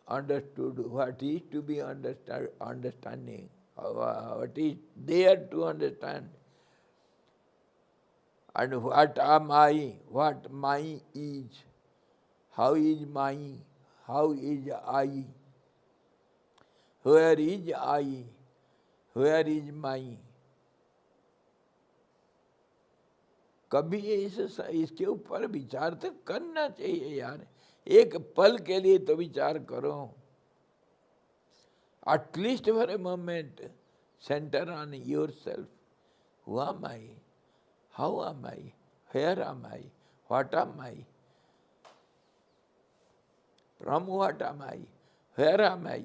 Speaker 1: understood? What is to be understanding? What is there to understand? And what am I? What my is? How is my? How is I? Where is I? Where is my? कभी इसके ऊपर विचार तो करना चाहिए यार। एक पल के लिए तो विचार करो। At least for a moment, center on yourself. Who am I? How am I? Where am I? What am I? From what am I? Where am I?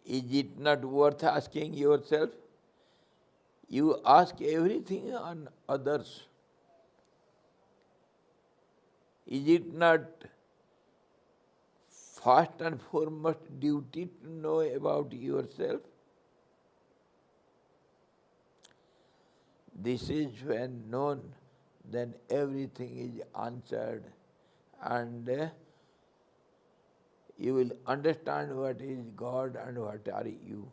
Speaker 1: Is it not worth asking yourself? You ask everything on others. Is it not first and foremost duty to know about yourself? This is when known, then everything is answered, and you will understand what is God and what are you.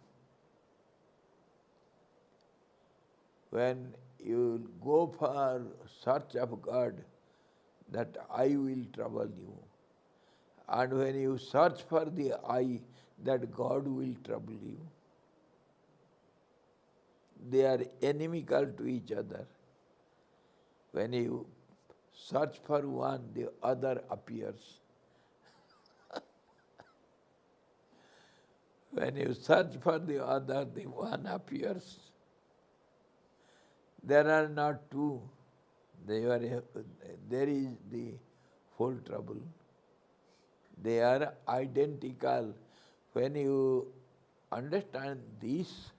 Speaker 1: When you go for search of God, that I will trouble you. And when you search for the I, that God will trouble you. They are inimical to each other. When you search for one, the other appears. When you search for the other, the one appears. There are not two. There is the whole trouble. They are identical. When you understand this,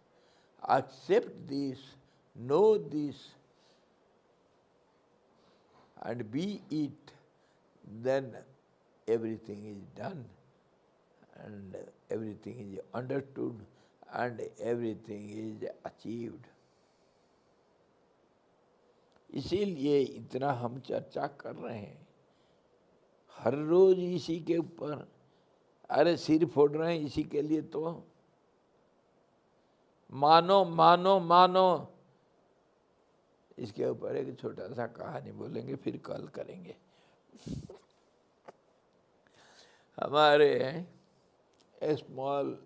Speaker 1: accept this, know this, and be it, then everything is done, and everything is understood, and everything is achieved. इसीलिए इतना हम चर्चा कर रहे हैं हर रोज इसी के ऊपर। अरे सिर फोड़ रहे हैं इसी के लिए, तो मानो मानो मानो। इसके ऊपर एक छोटा सा कहानी बोलेंगे, फिर कल करेंगे। हमारे a small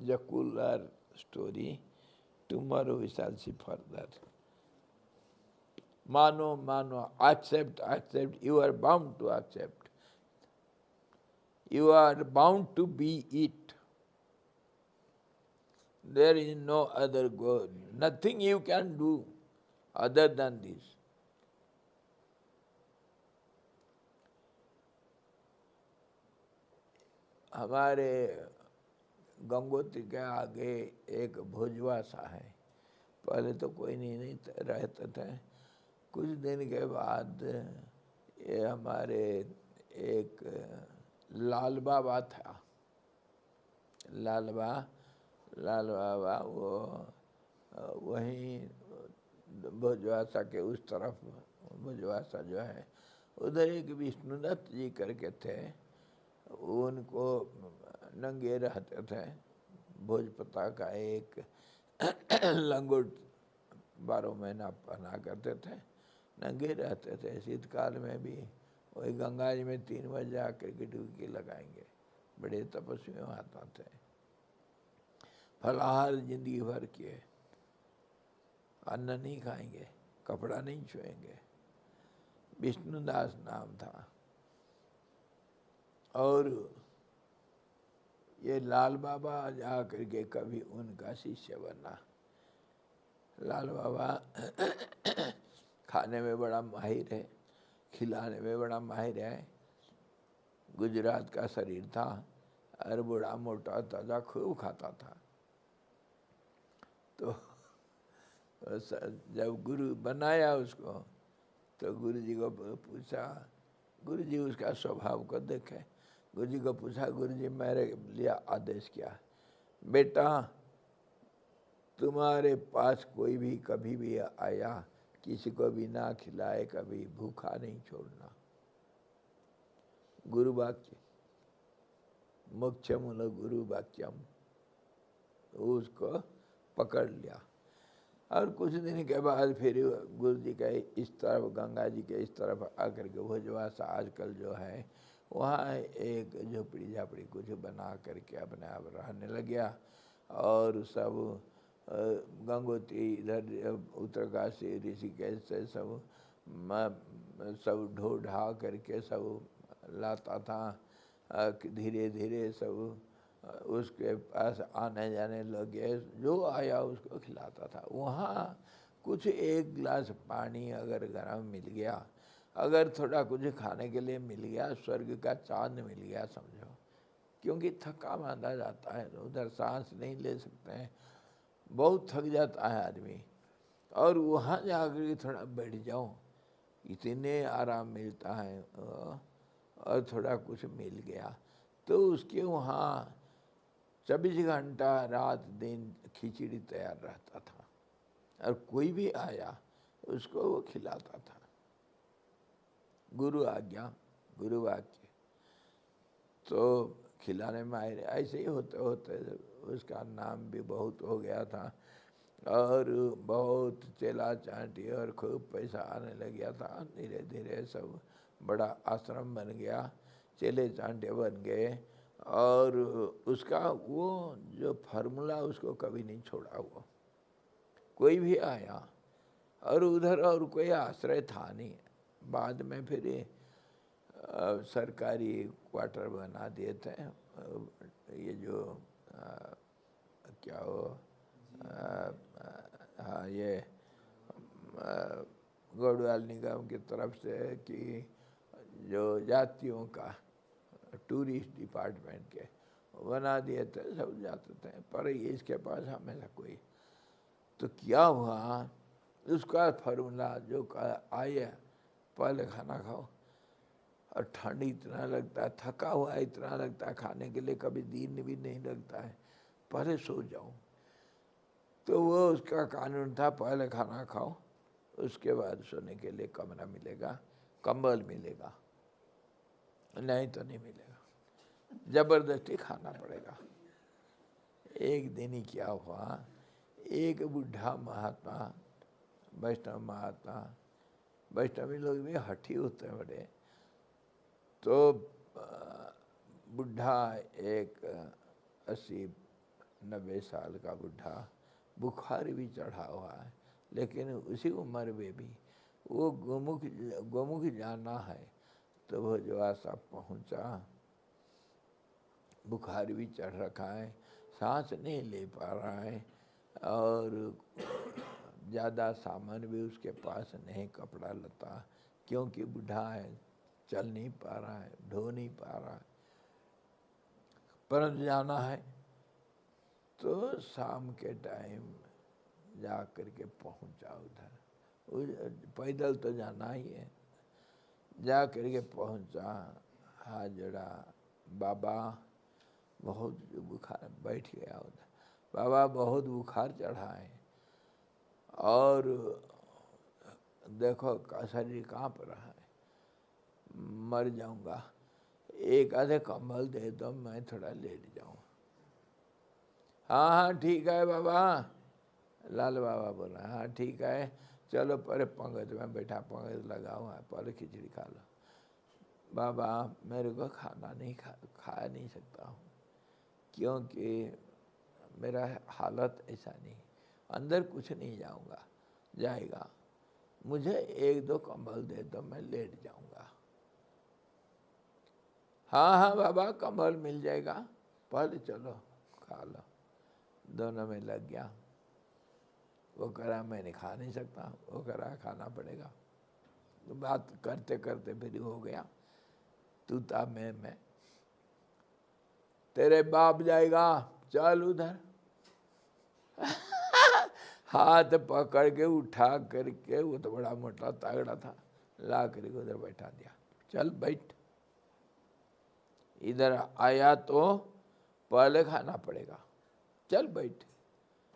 Speaker 1: jocular story, tomorrow we shall see further. Mano, mano, accept, you are bound to accept. You are bound to be it. There is no other God. Nothing you can do other than this. हमारे गंगोत्री के आगे एक भोजवा सा है। पहले तो कोई नहीं रहते थे। कुछ दिन के बाद ये हमारे एक लाल बाबा था। लाल बाबा वो वहीं भोजवासा के उस तरफ भोजवासा जो है, उधर एक विष्णुदत्त जी करके थे, उनको नंगे रहते थे। भोजपता का एक लंगोट 12 महीना पहना करते थे, नंगे रहते थे। शीतकाल में भी वही गंगा जी में 3 बजे आकर के डुबकी लगाएंगे। बड़े तपस्वी महात्मा थे। फलाहार जिंदगी भर किए, अन्न नहीं खाएंगे, कपड़ा नहीं छुएंगे। विष्णुदास नाम था। और ये लाल बाबा जा करके कभी उनका शिष्य बना। लाल बाबा खाने में बड़ा माहिर है, खिलाने में बड़ा माहिर है। गुजरात का शरीर था और बड़ा मोटा ताजा खूब खाता था। तो जब गुरु बनाया उसको, तो गुरु जी को पूछा, गुरु जी उसका स्वभाव को देखे। गुरु जी को पूछा, गुरु जी मेरे लिए आदेश क्या? बेटा, तुम्हारे पास कोई भी कभी भी आया, किसी को भी ना खिलाए, कभी भूखा नहीं छोड़ना। गुरु वाक्य, मोक्षमूल गुरु वाक्यम, उसको पकड़ लिया। और कुछ दिन के बाद फिर गुरु जी के इस तरफ, गंगा जी के इस तरफ आकर के भोजवासा आजकल जो है, वहाँ एक झोपड़ी झापड़ी कुछ बना करके अपने आप रहने लग गया। और सब गंगोत्री, इधर उत्तरकाशी, ऋषिकेश से सब ढो ढा करके सब लाता था। धीरे धीरे सब उसके पास आने जाने लगे, जो आया उसको खिलाता था। वहाँ कुछ एक गिलास पानी अगर गर्म मिल गया, अगर थोड़ा कुछ खाने के लिए मिल गया, स्वर्ग का चांद मिल गया समझो। क्योंकि थका मांदा जाता है, उधर सांस नहीं ले सकते हैं, बहुत थक जाता है आदमी। और वहाँ जाकर के थोड़ा बैठ जाओ, इतने आराम मिलता है। और थोड़ा कुछ मिल गया तो उसके वहाँ 24 घंटा रात दिन खिचड़ी तैयार रहता था। और कोई भी आया उसको वो खिलाता था। गुरु आज्ञा, गुरु वाक्य। तो खिलाने में आए, ऐसे ही होते होते उसका नाम भी बहुत हो गया था। और बहुत चेला चांटी और खूब पैसा आने लग गया था। धीरे धीरे सब बड़ा आश्रम बन गया, चेले चांटे बन गए। और उसका वो जो फार्मूला उसको कभी नहीं छोड़ा। वो कोई भी आया, और उधर और कोई आश्रय था नहीं। बाद में फिर सरकारी क्वार्टर बना दिए थे। ये जो क्या हो, हाँ, ये गढ़वाल निगम की तरफ से कि जो जातियों का टूरिस्ट डिपार्टमेंट के बना दिए थे, सब जाते थे। पर इसके पास हमेशा कोई, तो क्या हुआ, उसका फार्मूला जो आए, पहले खाना खाओ। और ठंड इतना लगता है, थका हुआ इतना लगता है, खाने के लिए कभी दिन भी नहीं लगता है, पहले सो जाओ। तो वो उसका कानून था, पहले खाना खाओ, उसके बाद सोने के लिए कमरा मिलेगा, कंबल मिलेगा, नहीं तो नहीं मिलेगा, जबरदस्ती खाना पड़ेगा। एक दिन ही क्या हुआ, एक बुढ़ा महात्मा, वैष्णव महात्मा, वैष्णवी लोग भी हठी होते हैं बड़े, तो बुढ़ा एक 80-90 साल का बुढ़ा, बुखार भी चढ़ा हुआ है, लेकिन उसी उम्र में भी वो गोमुख जाना है। तो वो जो आशा पहुँचा, बुखार भी चढ़ रखा है, सांस नहीं ले पा रहा है, और ज़्यादा सामान भी उसके पास नहीं, कपड़ा लता, क्योंकि बुढ़ा है, चल नहीं पा रहा है, ढो नहीं पा रहा है, परंतु जाना है। तो शाम के टाइम जा कर के पहुँचा उधर, पैदल तो जाना ही है। जा कर के पहुँचा, हाथ जोड़ा, बाबा बहुत बुखार, बैठ गया उधर। बाबा बहुत बुखार चढ़ा है, और देखो शरीर काँप रहा है, मर जाऊंगा, एक आधे कंबल दे दो, मैं थोड़ा लेट जाऊं। हाँ हाँ ठीक है बाबा, लाल बाबा बोला, हाँ ठीक है, चलो पहले पंगत में बैठा, पंगत लगाओ, पहले खिचड़ी खा लो। बाबा मेरे को खाना नहीं खा नहीं सकता हूँ, क्योंकि मेरा हालत ऐसा नहीं, अंदर कुछ नहीं जाएगा, मुझे एक दो कंबल दे दो, मैं लेट जाऊंगा। हाँ हाँ बाबा कंबल मिल जाएगा, पहले चलो खा लो। दोनों में लग गया। वो करा मैंने खा नहीं सकता, वो करा खाना पड़ेगा। तो बात करते करते फिर हो गया, तू था मैं, तेरे बाप जाएगा, चल उधर। हाथ पकड़ के उठा करके, वो तो बड़ा मोटा तगड़ा था, ला करके उधर बैठा दिया, चल बैठ, इधर आया तो पहले खाना पड़ेगा, चल बैठ।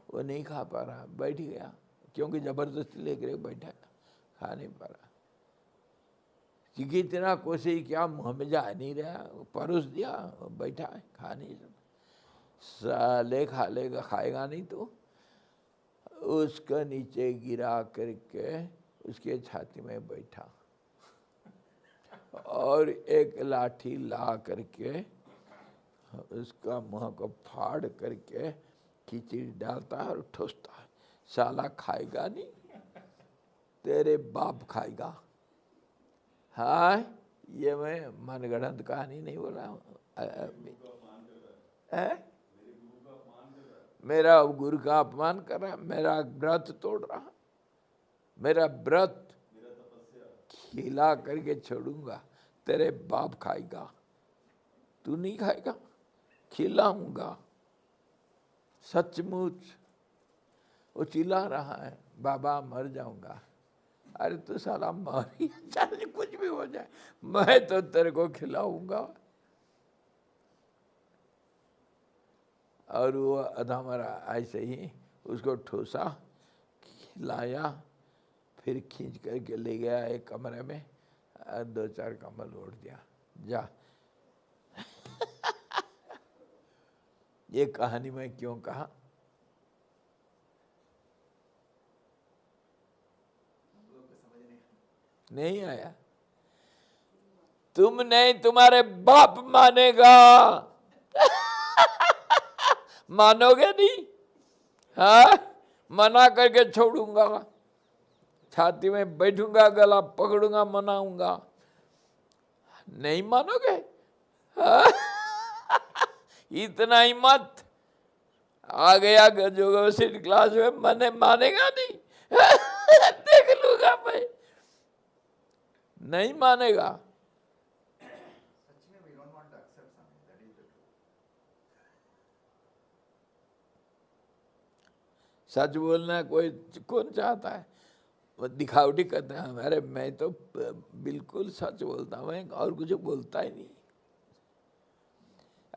Speaker 1: वो नहीं खा पा रहा, बैठ गया, क्योंकि जबरदस्ती लेकर बैठा, खा नहीं पा रहा। क्योंकि इतना कोशिश क्या, मुँह में जा नहीं रहा, परोस दिया, बैठा है, खा नहीं सकता। साले खा लेगा, खाएगा नहीं तो उसका नीचे गिरा करके उसके छाती में बैठा और एक लाठी ला करके उसका मुँह को फाड़ करके खिचड़ी डालता है और ठोसता है। साला खाएगा नहीं, तेरे बाप खाएगा। हाँ, ये मैं मनगढ़ंत कहानी नहीं बोल रहा हूँ। मेरा गुरु का अपमान कर रहा, मेरा व्रत तोड़ रहा, मेरा व्रत खिला करके छोड़ूंगा, तेरे बाप खाएगा, तू नहीं खाएगा, खिलाऊंगा। सचमुच वो चिल्ला रहा है, बाबा मर जाऊंगा। अरे तू साला मर ही, चाहे कुछ भी हो जाए, मैं तो तेरे को खिलाऊंगा। और वो अधमरा ऐसे ही उसको ठोसा, खिलाया, फिर खींच करके ले गया एक कमरे में, और 2-4 कंबल ओढ़ दिया, जा। ये कहानी मैं क्यों कहा? नहीं आया? तुम नहीं, तुम्हारे बाप मानेगा। मानोगे नहीं? हाँ, मना करके छोड़ूंगा, छाती में बैठूंगा, गला पकड़ूंगा, मनाऊंगा। नहीं मानोगे? हाँ? इतना ही मत आ गया जो सीट क्लास में, मने मानेगा नहीं। देख लूंगा मैं, नहीं मानेगा। सच बोलना कोई कौन चाहता है? वो दिखावटी करते हैं। अरे मैं तो बिल्कुल सच बोलता हूँ, मैं और कुछ बोलता ही नहीं।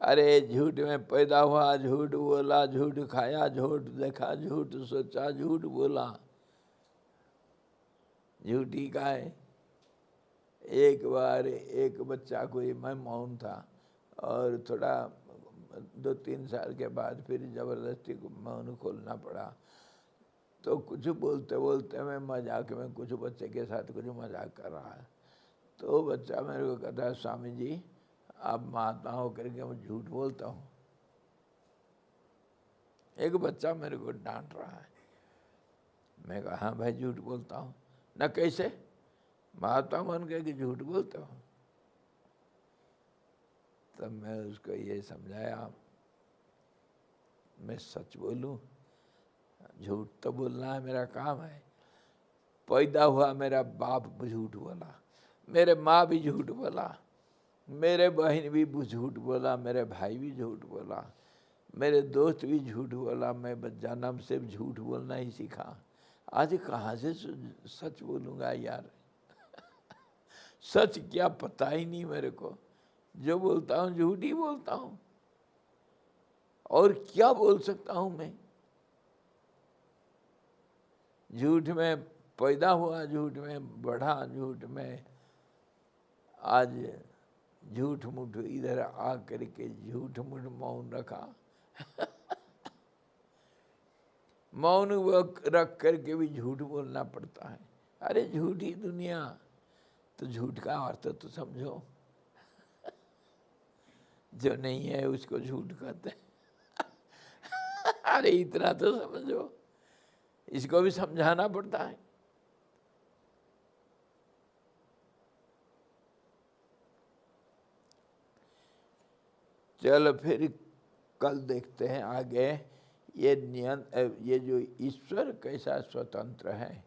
Speaker 1: अरे झूठ में पैदा हुआ, झूठ बोला, झूठ खाया, झूठ देखा, झूठ सोचा, झूठ बोला, झूठी का है। एक बार एक बच्चा को, मैं मौन था, और थोड़ा 2-3 साल के बाद फिर जबरदस्ती मौन खोलना पड़ा। तो कुछ बोलते बोलते मैं मजाक में कुछ बच्चे के साथ कुछ मजाक कर रहा है, तो बच्चा मेरे को कहता है, स्वामी जी आप महात्मा होकर के मैं झूठ बोलता हूँ। एक बच्चा मेरे को डांट रहा है। मैं कहा हाँ भाई झूठ बोलता हूँ ना। कैसे? महात्मा बन के कि झूठ बोलता हूँ। तब मैं उसको ये समझाया, मैं सच बोलूं, झूठ तो बोलना है मेरा काम है। पैदा हुआ मेरा बाप झूठ बोला, मेरे माँ भी झूठ बोला, मेरे बहन भी झूठ बोला, मेरे भाई भी झूठ बोला, मेरे दोस्त भी झूठ बोला। मैं जन्म से झूठ बोलना ही सीखा। आज कहाँ से सच बोलूँगा यार? सच क्या पता ही नहीं मेरे को। जो बोलता हूँ झूठ ही बोलता हूँ, और क्या बोल सकता हूँ मैं? झूठ में पैदा हुआ झूठ में, बढ़ा झूठ में, आज झूठ मूठ इधर आ करके झूठ मूठ मौन रखा। मौन रख करके भी झूठ बोलना पड़ता है। अरे झूठी दुनिया, तो झूठ का अर्थ तो समझो। जो नहीं है उसको झूठ कहते हैं। अरे इतना तो समझो, इसको भी समझाना पड़ता है। चलो फिर कल देखते हैं आगे ये जो ईश्वर कैसा स्वतंत्र है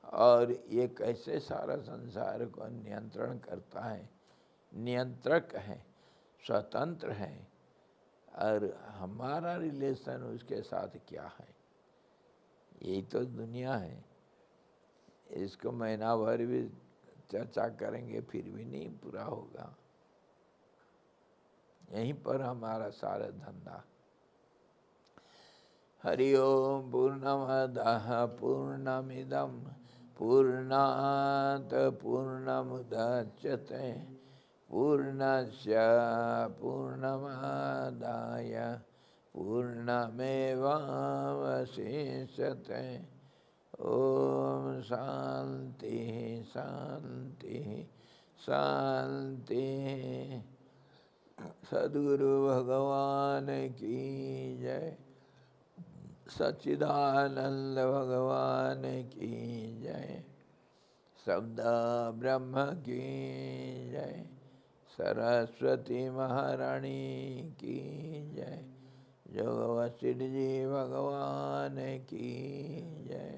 Speaker 1: और ये कैसे सारा संसार को नियंत्रण करता है, नियंत्रक है, स्वतंत्र है, और हमारा रिलेशन उसके साथ क्या है। यही तो दुनिया है। इसको महीना भर भी चर्चा करेंगे फिर भी नहीं पूरा होगा। यहीं पर हमारा सारा धंधा। हरि ओम पूर्णमदः पूर्णमिदं पूर्णात् पूर्णमुदच्यते पूर्णस्य पूर्णमादाय पूर्णमेवावशिष्यते। ओम शांति शांति शांति। सद्गुरु भगवान की जय, सच्चिदानंद भगवान की जय, शब्द ब्रह्म की जय, सरस्वती महारानी की जय, जो वशिष्ठ जी भगवान की जय।